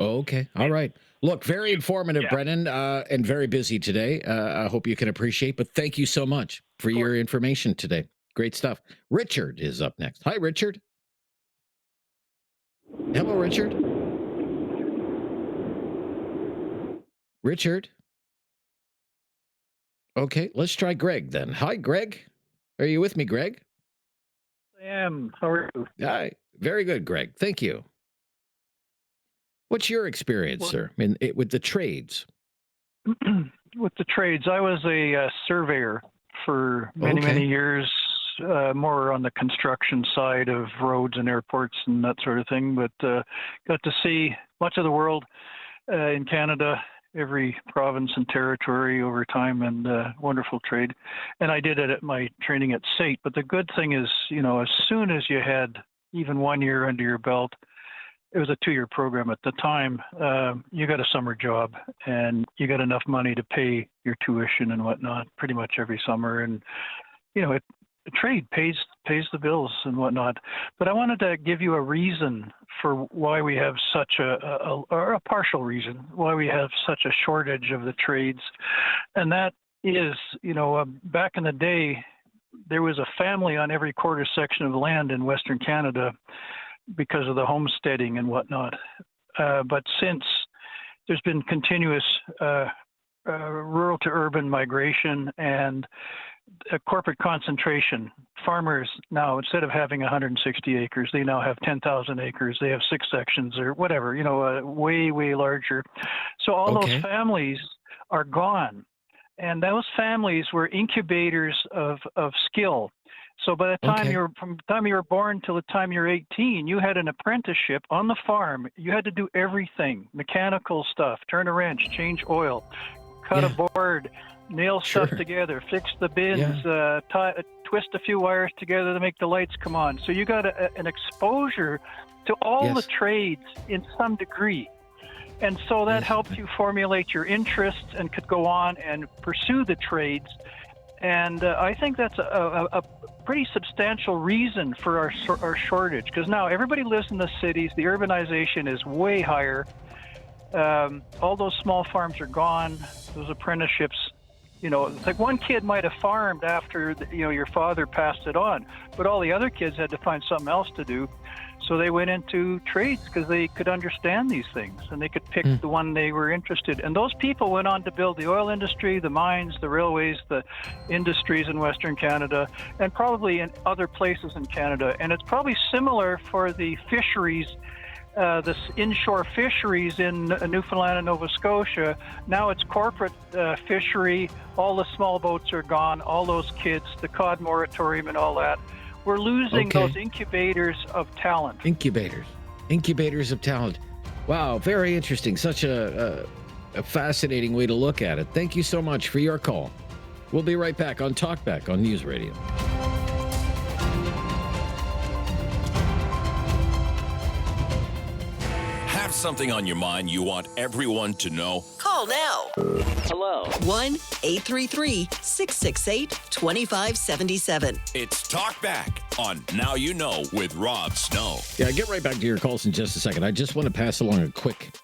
Okay. All right. Look, very informative, Brennan, and very busy today. I hope you can appreciate, but thank you so much for your information today. Great stuff. Richard is up next. Hi, Richard. Hello, Richard. Richard. Okay, let's try Greg then. Hi, Greg. Are you with me, Greg? I am. How are you? Hi. Very good, Greg. Thank you. What's your experience, sir, with the trades? With the trades, I was a surveyor for many years, more on the construction side of roads and airports and that sort of thing, but got to see much of the world in Canada, every province and territory over time, and wonderful trade. And I did it at my training at SAIT. But the good thing is, as soon as you had even 1 year under your belt, it was a 2-year program at the time, you got a summer job and you got enough money to pay your tuition and whatnot pretty much every summer. And, it trade pays the bills and whatnot. But I wanted to give you a reason for why we have such or a partial reason why we have such a shortage of the trades, and that is, back in the day, there was a family on every quarter section of land in Western Canada because of the homesteading and whatnot. But since there's been continuous rural to urban migration and corporate concentration, farmers now, instead of having 160 acres, they now have 10,000 acres. They have 6 sections or whatever, way, way larger. So all those families are gone. And those families were incubators of skill. So by the time from the time you were born till the time you're 18, you had an apprenticeship on the farm. You had to do everything: mechanical stuff, turn a wrench, change oil, cut a board, nail stuff together, fix the bins, twist a few wires together to make the lights come on. So you got an exposure to all the trades in some degree. And so that helped you formulate your interests and could go on and pursue the trades. And I think that's a pretty substantial reason for our shortage, because now everybody lives in the cities. The urbanization is way higher. All those small farms are gone. Those apprenticeships, like one kid might have farmed after your father passed it on, but all the other kids had to find something else to do. So they went into trades because they could understand these things and they could pick the one they were interested in. And those people went on to build the oil industry, the mines, the railways, the industries in Western Canada, and probably in other places in Canada. And it's probably similar for the fisheries, the inshore fisheries in Newfoundland and Nova Scotia. Now it's corporate fishery. All the small boats are gone. All those kids, the cod moratorium and all that. We're losing those incubators of talent. Incubators of talent. Wow, very interesting. Such a fascinating way to look at it. Thank you so much for your call. We'll be right back on Talkback on News Radio. Have something on your mind you want everyone to know? Call now. Hello. 1-833-668-2577. It's Talkback on Now You Know with Rob Snow. Yeah, get right back to your calls in just a second. I just want to pass along a quick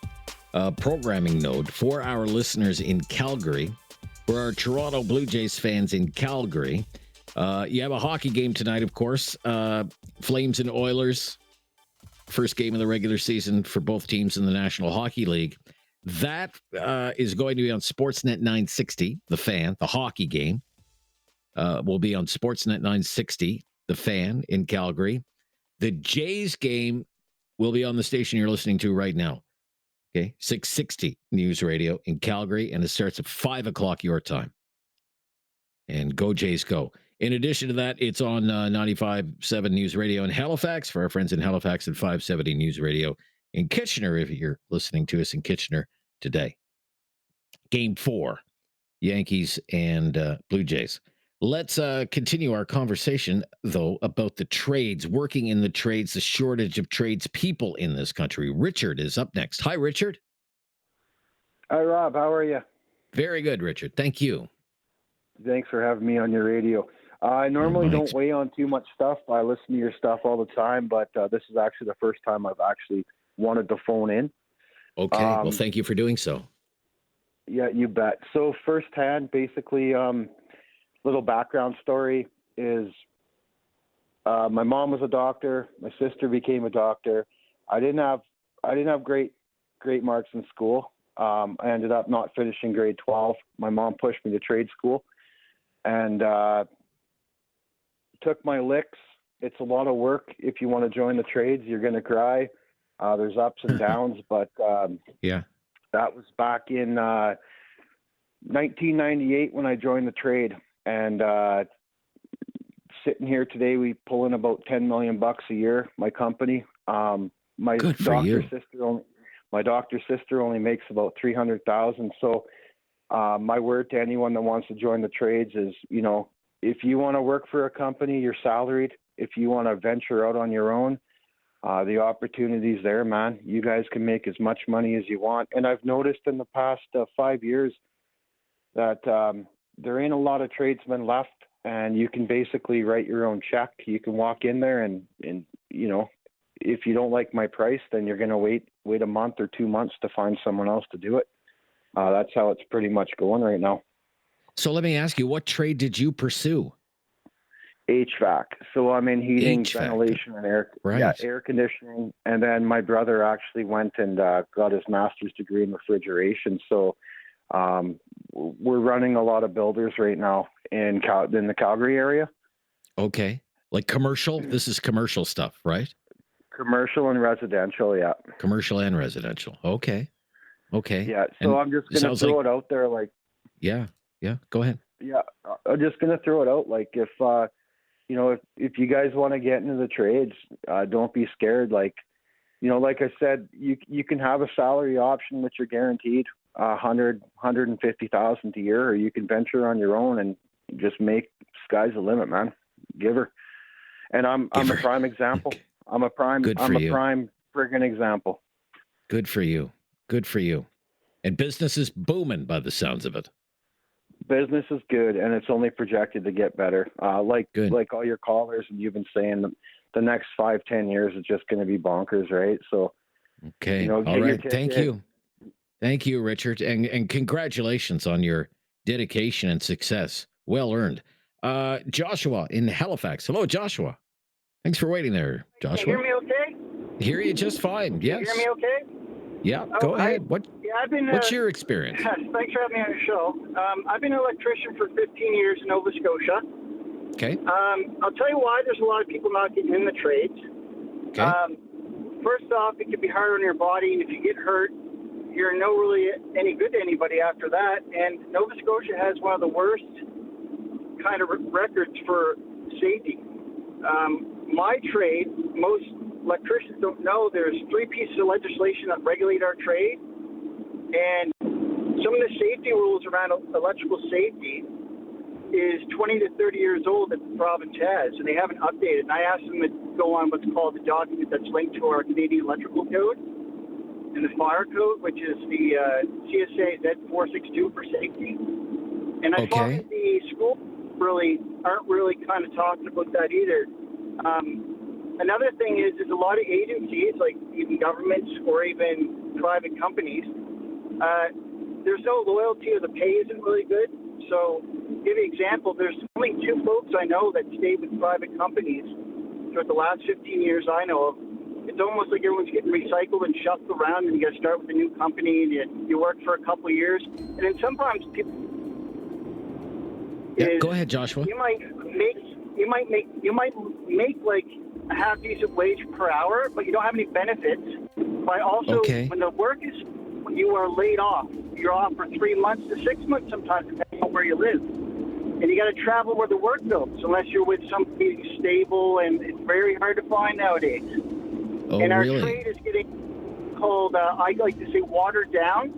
programming note for our listeners in Calgary, for our Toronto Blue Jays fans in Calgary. You have a hockey game tonight, of course. Flames and Oilers. First game of the regular season for both teams in the National Hockey League. That is going to be on Sportsnet 960, The Fan. The hockey game will be on Sportsnet 960, The Fan in Calgary. The Jays game will be on the station you're listening to right now. Okay, 660 News Radio in Calgary, and it starts at 5 o'clock your time. And go Jays, go. In addition to that, it's on 95.7 News Radio in Halifax for our friends in Halifax, and 570 News Radio in Kitchener if you're listening to us in Kitchener today. Game 4, Yankees and Blue Jays. Let's continue our conversation, though, about the trades, working in the trades, the shortage of tradespeople in this country. Richard is up next. Hi, Richard. Hi, Rob. How are you? Very good, Richard. Thank you. Thanks for having me on your radio. I normally don't weigh on too much stuff. I listen to your stuff all the time, but this is actually the first time I've actually wanted to phone in. Okay. Well, thank you for doing so. Yeah, you bet. So firsthand, basically, little background story is my mom was a doctor. My sister became a doctor. I didn't have great marks in school. I ended up not finishing grade 12. My mom pushed me to trade school and took my licks. It's a lot of work. If you want to join the trades, you're going to cry. There's ups and downs, but yeah, that was back in 1998 when I joined the trade. And sitting here today, we pull in about $10 million a year. My company, my doctor's sister only makes about $300,000. So my word to anyone that wants to join the trades is, if you want to work for a company, you're salaried. If you want to venture out on your own, the opportunity's there, man. You guys can make as much money as you want. And I've noticed in the past 5 years that there ain't a lot of tradesmen left and you can basically write your own check. You can walk in there and you know, if you don't like my price, then you're going to wait a month or 2 months to find someone else to do it. That's how it's pretty much going right now. So let me ask you, what trade did you pursue? HVAC. So I'm in heating, HVAC. ventilation, and air conditioning. And then my brother actually went and got his master's degree in refrigeration. So we're running a lot of builders right now in the Calgary area. Okay. Like commercial? This is commercial stuff, right? Commercial and residential, yeah. Commercial and residential. Okay. Yeah, so I'm just going to throw it out there like... Yeah, go ahead. Yeah, I'm just going to throw it out like if, you know, if you guys want to get into the trades, don't be scared. Like, you know, like I said, you can have a salary option that you're guaranteed $150,000 a year, or you can venture on your own and just make sky's the limit, man. Give her. And I'm a prime example. I'm a prime friggin' example. Good for you. And business is booming by the sounds of it. Business is good, and it's only projected to get better. Like all your callers, and you've been saying, the next 5-10 years is just going to be bonkers, right? So, okay, you know, all right. Thank you, Richard, and congratulations on your dedication and success. Well earned. Joshua in Halifax. Hello, Joshua. Thanks for waiting there, Joshua. Can you hear me okay? Hear you just fine. Yes. Can you hear me okay? Yeah, go ahead. What's your experience? Thanks for having me on your show. I've been an electrician for 15 years in Nova Scotia. Okay. I'll tell you why there's a lot of people not getting in the trades. Okay. First off, it can be hard on your body, and if you get hurt, you're no really any good to anybody after that. And Nova Scotia has one of the worst kind of records for safety. My trade, most electricians don't know there's 3 pieces of legislation that regulate our trade, and some of the safety rules around electrical safety is 20 to 30 years old that the province has, and they haven't updated. And I asked them to go on what's called the document that's linked to our Canadian Electrical Code and the Fire Code, which is the CSA Z462 for safety. And I find that the schools aren't really kind of talking about that either. Another thing is there's a lot of agencies, like even governments or even private companies. There's no loyalty, or the pay isn't really good. So, to give you an example, there's only 2 folks I know that stayed with private companies for the last 15 years I know of. It's almost like everyone's getting recycled and shuffled around, and you got to start with a new company, and you work for a couple of years. And then sometimes people... Yeah, go ahead, Joshua. You might make like a half decent wage per hour, but you don't have any benefits. But also, when the work is, you are laid off. You're off for 3 months to 6 months sometimes, depending on where you live. And you got to travel where the work goes, unless you're with somebody stable, and it's very hard to find nowadays. And our trade is getting called, I like to say, watered down.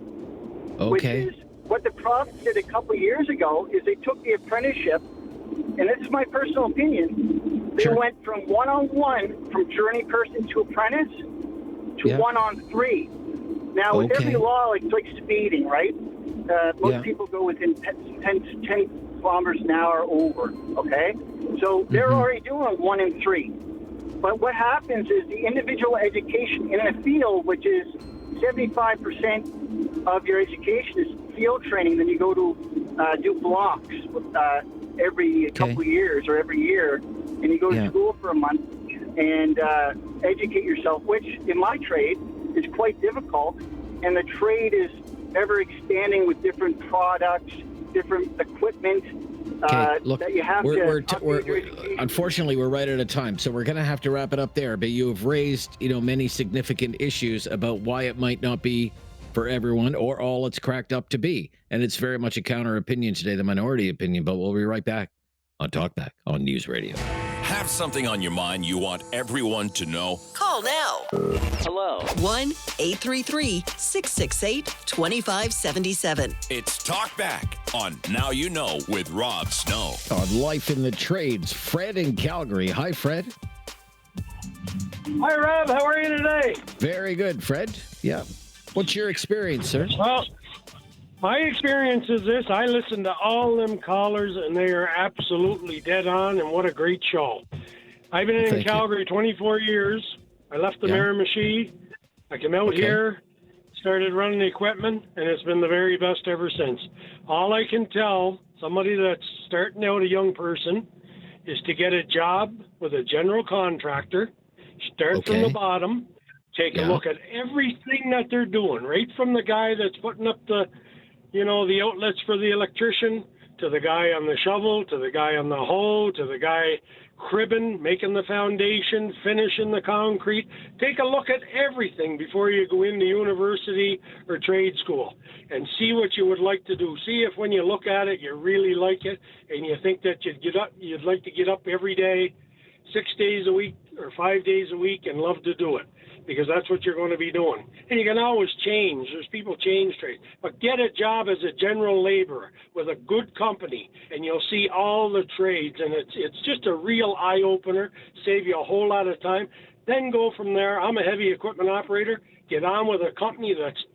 Which is what the province did a couple of years ago is they took the apprenticeship, and this is my personal opinion, they went from one-on-one, from journey person to apprentice, to one-on-3. Now, with every law, it's like speeding, right? Most people go within 10 kilometers an hour over, okay? So they're already doing 1 and 3. But what happens is the individual education in the field, which is 75% of your education is field training. Then you go to do blocks every couple of years or every year, and you go to school for a month and educate yourself, which in my trade is quite difficult. And the trade is ever expanding with different products, different equipment. Look, that you have unfortunately, we're right out of time, so we're going to have to wrap it up there. But you have raised, many significant issues about why it might not be for everyone or all it's cracked up to be. And it's very much a counter opinion today, the minority opinion. But we'll be right back on Talkback on News Radio. Have something on your mind you want everyone to know? Call now. Hello. 1-833-668-2577. It's Talkback on Now You Know with Rob Snow. On Life in the Trades, Fred in Calgary. Hi, Fred. Hi, Rob. How are you today? Very good, Fred. Yeah. What's your experience, sir? Well, My experience is this. I listen to all them callers, and they are absolutely dead on, and what a great show. I've been in Calgary 24 years. I left the Miramichi. I came out here, started running the equipment, and it's been the very best ever since. All I can tell somebody that's starting out, a young person, is to get a job with a general contractor, start from the bottom, take a look at everything that they're doing, right from the guy that's putting up the outlets for the electrician, to the guy on the shovel, to the guy on the hoe, to the guy cribbing, making the foundation, finishing the concrete. Take a look at everything before you go into university or trade school and see what you would like to do. See if when you look at it, you really like it and you think that you'd like to get up every day, 6 days a week or 5 days a week and love to do it, because that's what you're going to be doing. And you can always change. There's people change trades. But get a job as a general laborer with a good company, and you'll see all the trades. And it's just a real eye-opener, save you a whole lot of time. Then go from there. I'm a heavy equipment operator. Get on with a company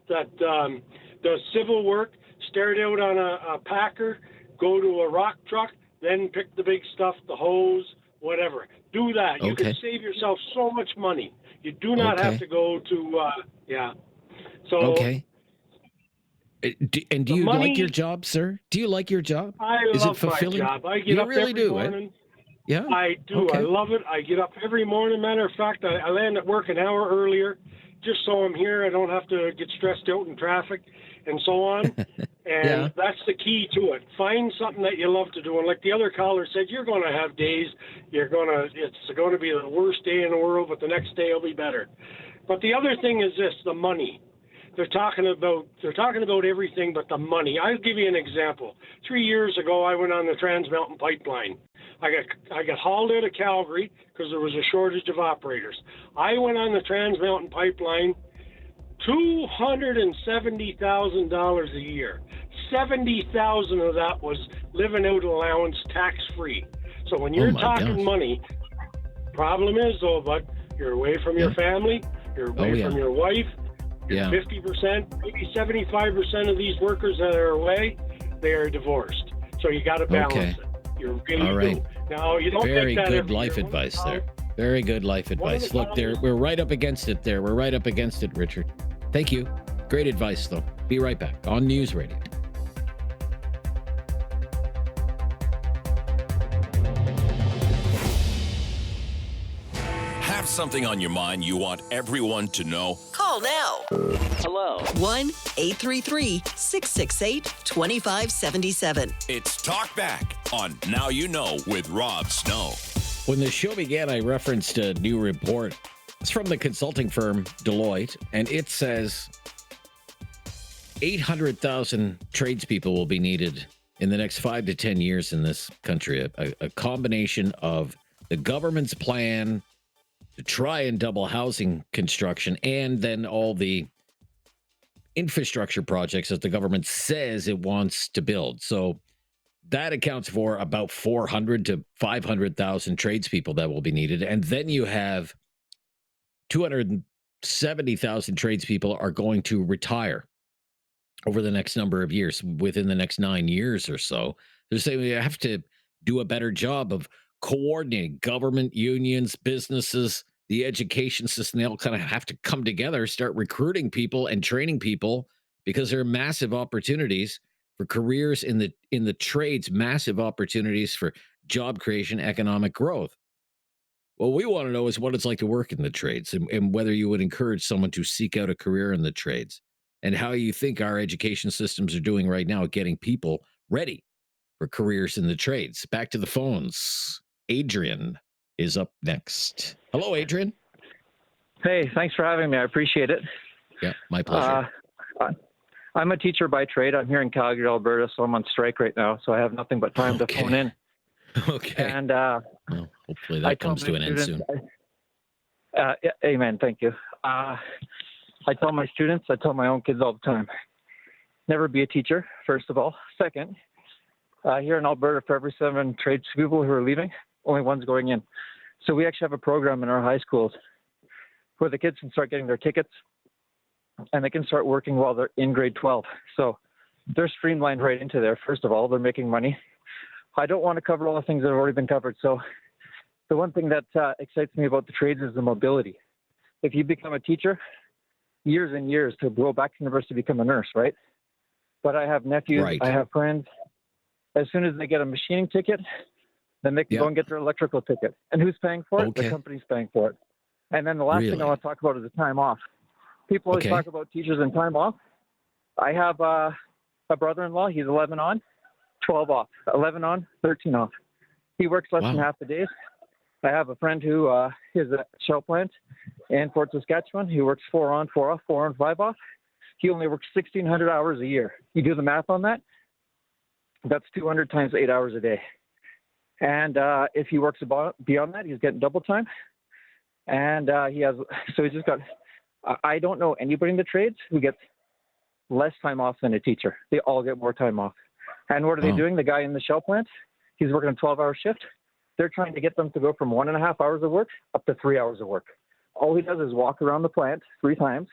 that does civil work. Start out on a packer, go to a rock truck, then pick the big stuff, the hose, whatever. Do that. You can save yourself so much money. You do not have to go to, So. Okay. And do you like your job, sir? Do you like your job? Is it love my job. I get up really every morning. Yeah. I do. I love it. I get up every morning. Matter of fact, I land at work an hour earlier just so I'm here. I don't have to get stressed out in traffic and so on. And that's the key to it. Find something that you love to do. And like the other caller said, you're going to have days it's going to be the worst day in the world, but the next day will be better. But the other thing is this, the money. They're talking about everything but the money. I'll give you an example. 3 years ago, I went on the Trans Mountain Pipeline. I got hauled out of Calgary because there was a shortage of operators. I went on the Trans Mountain Pipeline, $270,000 a year. $70,000 of that was living out allowance, tax free. So when you're talking money, problem is though, but you're away from your family, you're away from your wife. 50%, maybe 75% of these workers that are away, they are divorced. So you got to balance it. You really do. Now you don't Very take that good life advice there. Very good life advice. Look, we're right up against it there. We're right up against it, Richard. Thank you. Great advice, though. Be right back on News Radio. Have something on your mind you want everyone to know? Call now. Hello. 1-833-668-2577. It's Talkback on Now You Know with Rob Snow. When the show began, I referenced a new report. It's from the consulting firm Deloitte, and it says 800,000 tradespeople will be needed in the next 5 to 10 years in this country. A combination of the government's plan to try and double housing construction and then all the infrastructure projects that the government says it wants to build. So that accounts for about 400 to 500,000 tradespeople that will be needed. And then you have 270,000 tradespeople are going to retire over the next number of years, within the next 9 years or so. They're saying we have to do a better job of coordinating government, unions, businesses, the education system. They all kind of have to come together, start recruiting people and training people, because there are massive opportunities for careers in the trades, massive opportunities for job creation, economic growth. What we want to know is what it's like to work in the trades, and whether you would encourage someone to seek out a career in the trades, and how you think our education systems are doing right now at getting people ready for careers in the trades. Back to the phones. Adrian is up next. Hello, Adrian. Hey, thanks for having me. I appreciate it. Yeah, my pleasure. I'm a teacher by trade. I'm here in Calgary, Alberta, so I'm on strike right now, so I have nothing but time to phone in. Okay. And well, hopefully that comes to an end soon. Amen. Thank you. I tell my students, I tell my own kids all the time, never be a teacher, first of all. Second, here in Alberta, for every 7 tradespeople who are leaving, only one's going in. So we actually have a program in our high schools where the kids can start getting their tickets and they can start working while they're in grade 12. So they're streamlined right into there. First of all, they're making money. I don't want to cover all the things that have already been covered. So the one thing that excites me about the trades is the mobility. If you become a teacher, years and years to go back to university to become a nurse, right? But I have nephews, I have friends. As soon as they get a machining ticket, then they can go and get their electrical ticket. And who's paying for it? The company's paying for it. And then the last thing I want to talk about is the time off. People always talk about teachers and time off. I have a brother-in-law. He's 11 on, 12 off. 11 on, 13 off. He works less than half the days. I have a friend who is a shell plant in Fort Saskatchewan. He works 4 on, 4 off, 4 on, 5 off. He only works 1,600 hours a year. You do the math on that, that's 200 times 8 hours a day. And if he works beyond that, he's getting double time. And he's just got, I don't know anybody in the trades who gets less time off than a teacher. They all get more time off. And what are they doing? The guy in the shell plant, he's working a 12-hour shift. They're trying to get them to go from 1.5 hours of work up to 3 hours of work. All he does is walk around the plant 3 times.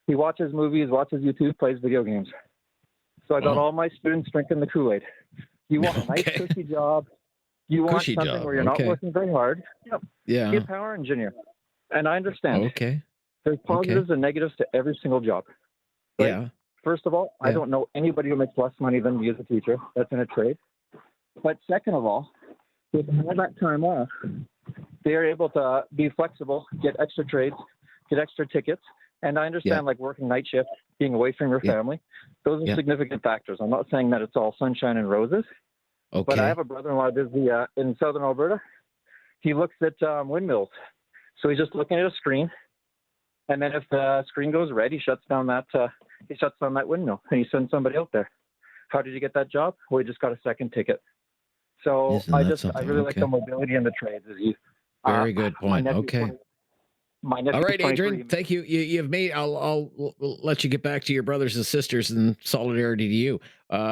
He watches movies, watches YouTube, plays video games. So I got all my students drinking the Kool-Aid. You want a nice, cushy job. You want something where you're not working very hard. Yep. Yeah. Be a power engineer. And I understand. Okay. There's positives and negatives to every single job. Right? Yeah. First of all, I don't know anybody who makes less money than me as a teacher. That's in a trade. But second of all, with all that time off, they are able to be flexible, get extra trades, get extra tickets. And I understand, like working night shift, being away from your family, those are significant factors. I'm not saying that it's all sunshine and roses. But I have a brother-in-law busy in southern Alberta. He looks at windmills. So he's just looking at a screen. And then if the screen goes red, he shuts down that windmill and he sends somebody out there. How did you get that job? Well, he just got a second ticket. So I really like the mobility in the trades. Very good point. Okay. All right, Adrian. Thank you. You've made. I'll let you get back to your brothers and sisters in solidarity to you.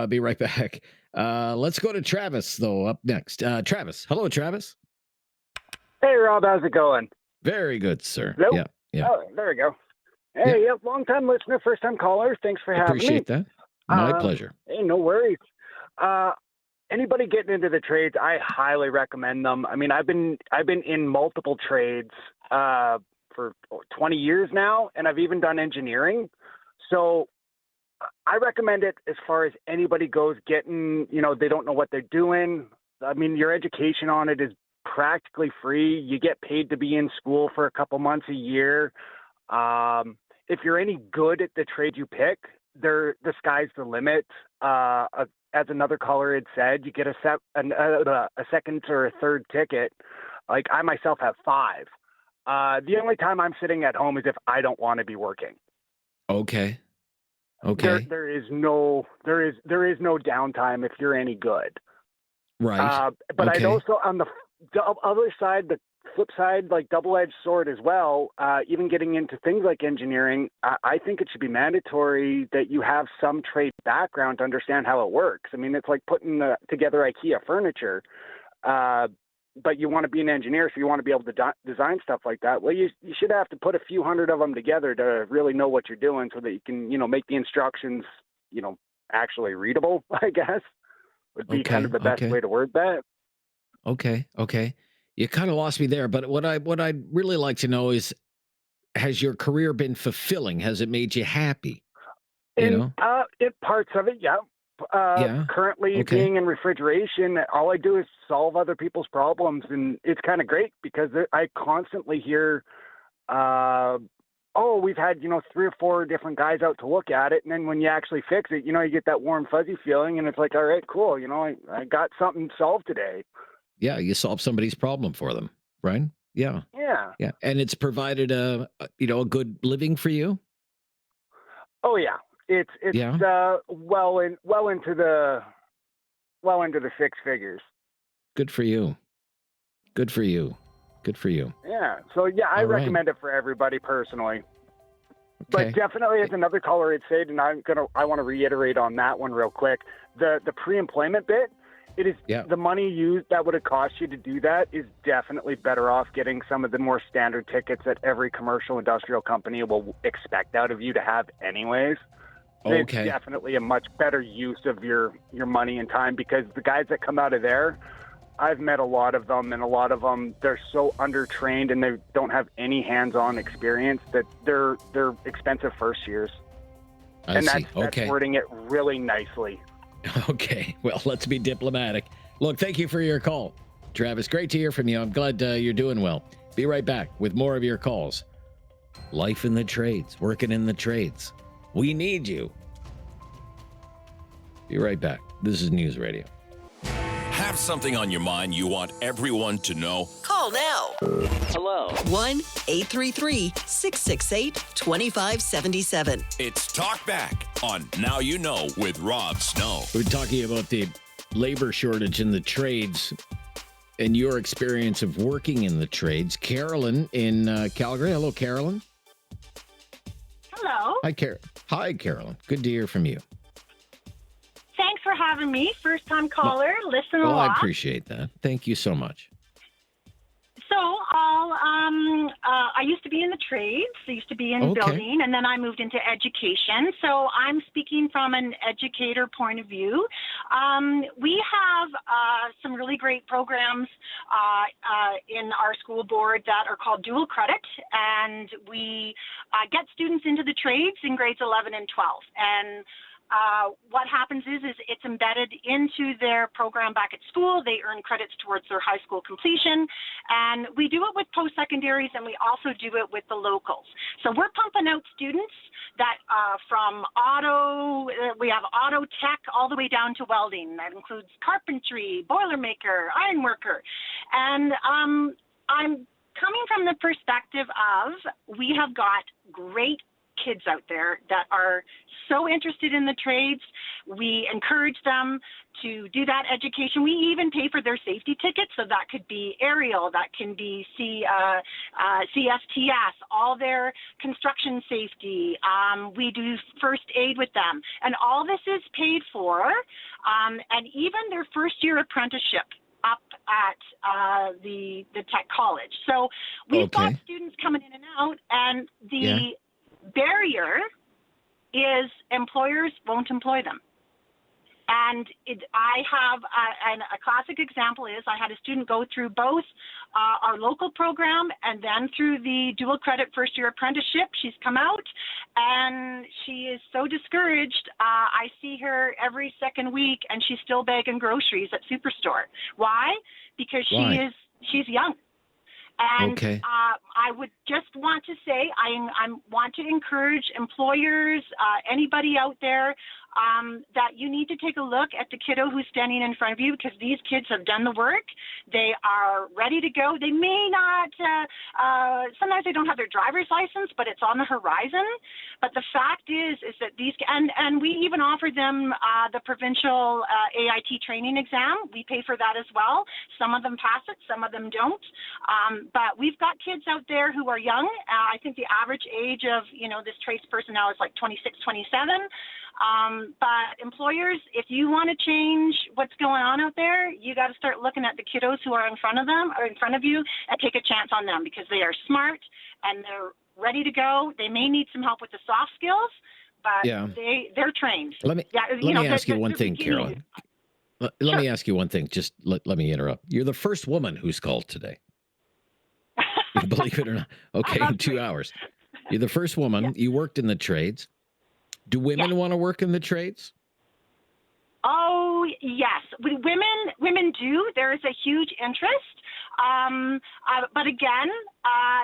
Be right back. Let's go to Travis though. Up next, Travis. Hello, Travis. Hey, Rob. How's it going? Very good, sir. Hello? Yeah. Oh, there we go. Hey, long time listener, first time caller. Thanks for having me. Appreciate that. My pleasure. Hey, no worries. Anybody getting into the trades, I highly recommend them. I mean, I've been in multiple trades for 20 years now, and I've even done engineering. So I recommend it as far as anybody goes getting, they don't know what they're doing. I mean, your education on it is practically free. You get paid to be in school for a couple months a year. If you're any good at the trade you pick, the sky's the limit. As another caller had said, you get a second or a third ticket. Like I myself have 5. The only time I'm sitting at home is if I don't want to be working. Okay. There is no downtime if you're any good. Right. But I'd also on the other side, the flip side, like double-edged sword as well, even getting into things like engineering, I think it should be mandatory that you have some trade background to understand how it works. I mean, it's like putting together IKEA furniture, but you want to be an engineer, so you want to be able to design stuff like that. Well, you should have to put a few hundred of them together to really know what you're doing so that you can, make the instructions, actually readable, I guess, would be kind of the best way to word that. Okay. You kind of lost me there, but what I'd really like to know is, has your career been fulfilling? Has it made you happy? In parts of it, yeah. Currently being in refrigeration, all I do is solve other people's problems, and it's kind of great because I constantly hear, we've had 3 or 4 different guys out to look at it, and then when you actually fix it, you get that warm fuzzy feeling, and it's like, all right, cool, I got something solved today. Yeah, you solve somebody's problem for them, right? Yeah. And it's provided a good living for you. Oh yeah, it's well into the 6 figures. Good for you. Yeah. So yeah, I recommend it for everybody personally. But definitely, as another caller had said, and I want to reiterate on that one real quick. The pre-employment bit. It is the money used that would have cost you to do that is definitely better off getting some of the more standard tickets that every commercial industrial company will expect out of you to have anyways. It's definitely a much better use of your money and time, because the guys that come out of there, I've met a lot of them, and a lot of them, they're so undertrained and they don't have any hands-on experience that they're expensive first years. I see. That's wording it really nicely. Okay. Well, let's be diplomatic. Look, thank you for your call, Travis. Great to hear from you. I'm glad you're doing well. Be right back with more of your calls. Life in the trades, working in the trades. We need you. Be right back. This is News Radio. Have something on your mind you want everyone to know? Call now. Hello. 1-833-668-2577. It's Talkback on Now You Know with Rob Snow. We're talking about the labor shortage in the trades and your experience of working in the trades. Carolyn in Calgary. Hello, Carolyn. Hello. Hi, Carolyn. Good to hear from you. Thanks for having me. First time caller. Listen a lot. I appreciate that. Thank you so much. So I used to be in the trades. I used to be in building, and then I moved into education. So I'm speaking from an educator point of view. We have some really great programs in our school board that are called dual credit, and we get students into the trades in grades 11 and 12. And what happens is it's embedded into their program back at school. They earn credits towards their high school completion. And we do it with post-secondaries, and we also do it with the locals. So we're pumping out students that from auto, we have auto tech all the way down to welding. That includes carpentry, boilermaker, ironworker. And I'm coming from the perspective of we have got great kids out there that are so interested in the trades. We encourage them to do that education. We even pay for their safety tickets, so that could be aerial, that can be CSTS, all their construction safety. We do first aid with them, and all this is paid for, and even their first year apprenticeship up at the tech college. So we've got students coming in and out, and the barrier is employers won't employ them. And I have a classic example is I had a student go through both our local program and then through the dual credit first year apprenticeship. She's come out and she is so discouraged. I see her every second week and she's still bagging groceries at Superstore. Why? Because she's young. And I would just want to say I want to encourage employers, anybody out there, that you need to take a look at the kiddo who's standing in front of you, because these kids have done the work. They are ready to go. They may not, sometimes they don't have their driver's license, but it's on the horizon. But the fact is that these, and we even offer them the provincial AIT training exam. We pay for that as well. Some of them pass it, some of them don't. But we've got kids out there who are young. I think the average age of, this tradesperson now is like 26, 27. But employers, if you want to change what's going on out there, you got to start looking at the kiddos who are in front of them or in front of you and take a chance on them, because they are smart and they're ready to go. They may need some help with the soft skills, but they're trained. Let me ask you one thing, Carolyn. Let me ask you one thing. Just let me interrupt. You're the first woman who's called today. Believe it or not. Okay, in 2 hours. You're the first woman. You worked in the trades. Do women want to work in the trades? Oh, yes. Women do. There is a huge interest. But again,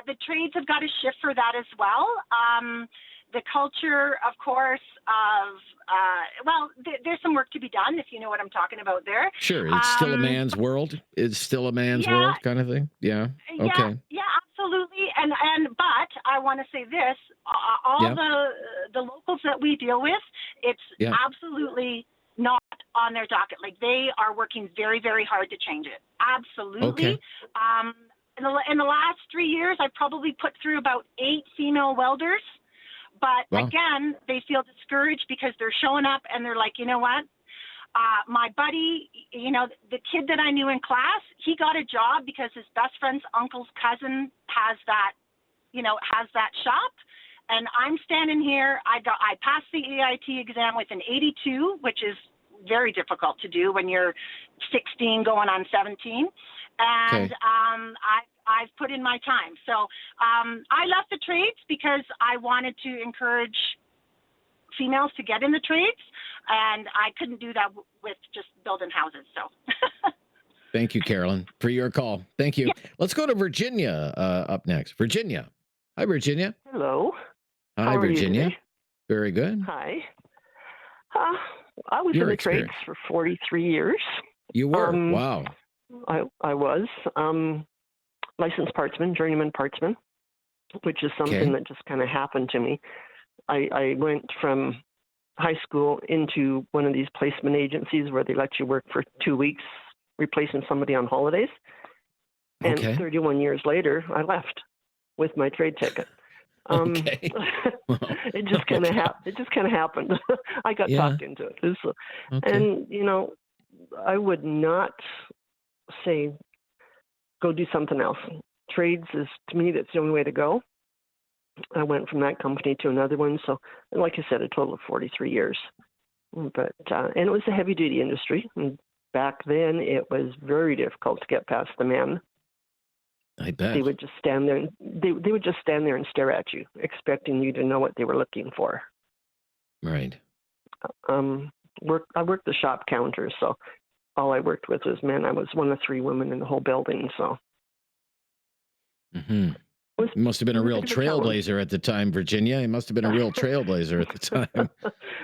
the trades have got to shift for that as well. The culture, of course, of, there's some work to be done, if you know what I'm talking about there. Sure. It's still a man's world. It's still a man's world kind of thing. Yeah. Okay. Yeah, absolutely. But I want to say this, all the locals that we deal with, it's absolutely not on their docket. Like, they are working very, very hard to change it. Absolutely. In the last 3 years, I've probably put through about 8 female welders. But again, they feel discouraged because they're showing up and they're like, you know what? My buddy, the kid that I knew in class, he got a job because his best friend's uncle's cousin has that shop. And I'm standing here. I passed the EIT exam with an 82, which is very difficult to do when you're 16 going on 17. And I've put in my time. So I left the trades because I wanted to encourage females to get in the trades, and I couldn't do that with just building houses. So Thank you, Carolyn, for your call. Thank you. Yeah. Let's go to Virginia up next. Virginia. Hi, Virginia. Hello. Hi, How are Virginia. you today? Very good. Hi. I was in the trades for 43 years. You were? Wow. I was licensed partsman, journeyman partsman, which is something that just kind of happened to me. I went from high school into one of these placement agencies where they let you work for 2 weeks, replacing somebody on holidays. And 31 years later, I left with my trade ticket. It just kind of it just kind of happened. I got talked into it. And I would not say go do something else. Trades is, to me, that's the only way to go. I went from that company to another one. So, like I said, a total of 43 years. But and it was a heavy duty industry. And back then, it was very difficult to get past the men. I bet they would just stand there. They would just stand there and stare at you, expecting you to know what they were looking for. Right. I worked the shop counter, so all I worked with was men. I was one of 3 women in the whole building. So. Mm-hmm. You must have been a real trailblazer at the time, Virginia. You must have been a real trailblazer at the time,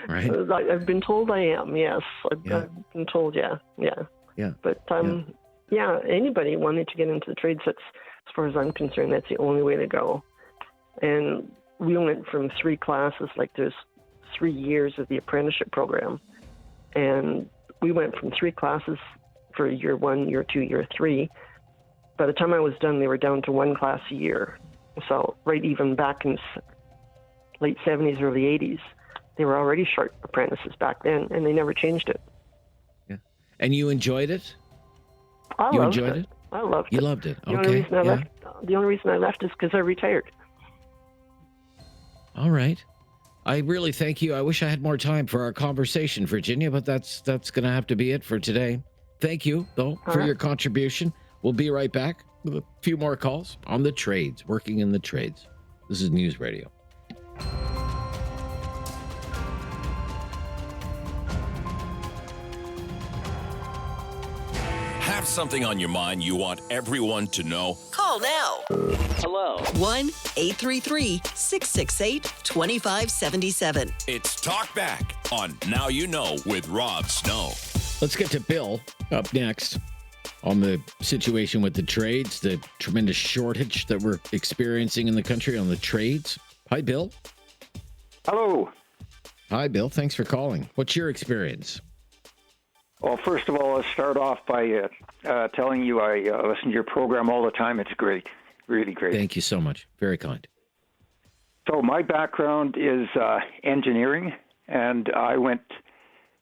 right? I've been told I am. Yes, I've been told. Yeah. But anybody wanting to get into the trades, that's, as far as I'm concerned, that's the only way to go. And we went from 3 classes, like there's 3 years of the apprenticeship program, and we went from 3 classes for year 1, year 2, year 3. By the time I was done, they were down to 1 class a year. So right even back in late 70s, early 80s, they were already short apprentices back then, and they never changed it. Yeah. And you enjoyed it? I loved it. I loved it. You loved it. The only reason I left is because I retired. All right. I really thank you. I wish I had more time for our conversation, Virginia, but that's going to have to be it for today. Thank you, though, for your contribution. We'll be right back with a few more calls on the trades, working in the trades. This is News Radio. Have something on your mind you want everyone to know? Call now. Hello. 1-833-668-2577. It's Talkback on Now You Know with Rob Snow. Let's get to Bill up next on the situation with the trades, the tremendous shortage that we're experiencing in the country on the trades. Hi, Bill. Hello. Hi, Bill. Thanks for calling. What's your experience? Well, first of all, I'll start off by telling you I listen to your program all the time. It's great. Really great. Thank you so much. Very kind. So my background is engineering, and I went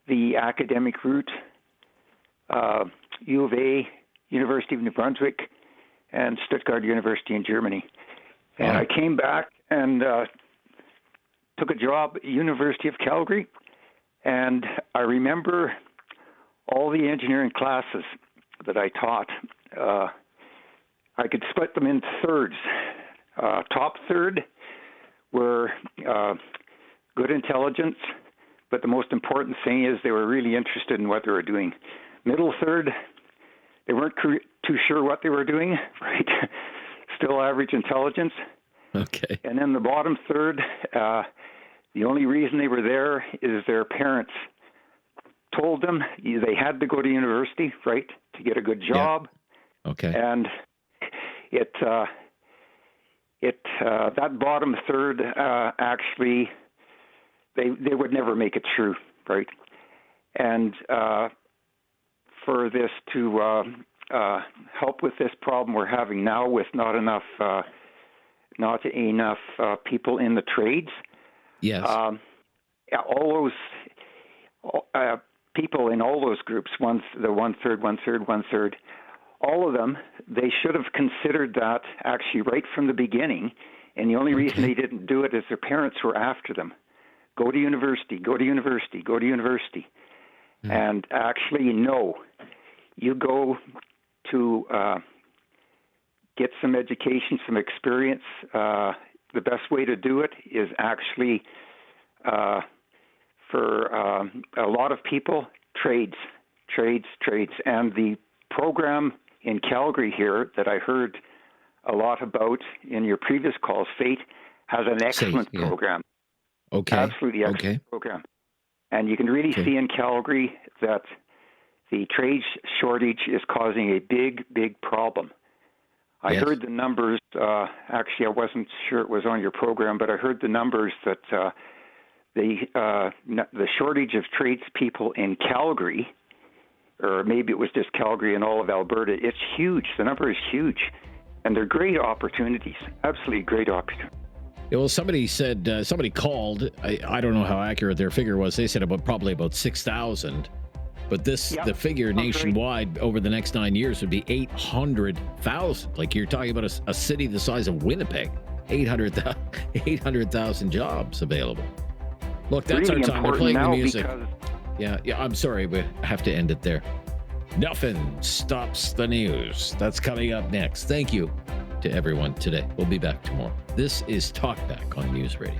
the academic route, U of A, University of New Brunswick, and Stuttgart University in Germany. And I came back and took a job at University of Calgary, and I remember all the engineering classes that I taught. I could split them in thirds. Top third were good intelligence, but the most important thing is they were really interested in what they were doing. Middle third, they weren't too sure what they were doing, right? Still average intelligence. Okay. And then the bottom third, the only reason they were there is their parents told them they had to go to university, right, to get a good job. Yeah. Okay. And that bottom third, actually, they would never make it through, right? And for this to help with this problem we're having now with not enough people in the trades. Yes. All those people in all those groups, the one third, all of them, they should have considered that actually right from the beginning And the only reason they didn't do it is their parents were after them. Go to university, go to university, go to university. And actually, no. You go to get some education, some experience. The best way to do it is actually, for a lot of people, trades. And the program in Calgary here that I heard a lot about in your previous calls, FATE, has an excellent program. Okay. Absolutely excellent program. And you can really see in Calgary that the trades shortage is causing a big problem. I heard the numbers. Actually, I wasn't sure it was on your program, but I heard the numbers that the shortage of tradespeople in Calgary, or maybe it was just Calgary and all of Alberta, it's huge. The number is huge. And they're great opportunities, absolutely great opportunities. Yeah, well, somebody said, somebody called, I don't know how accurate their figure was. They said probably about 6,000. But the figure nationwide over the next 9 years would be 800,000. Like you're talking about a city the size of Winnipeg, 800,000 jobs available. Look, that's really our time. We're playing the music. Because... Yeah, I'm sorry, we have to end it there. Nothing stops the news. That's coming up next. Thank you to everyone today. We'll be back tomorrow. This is Talkback on News Radio.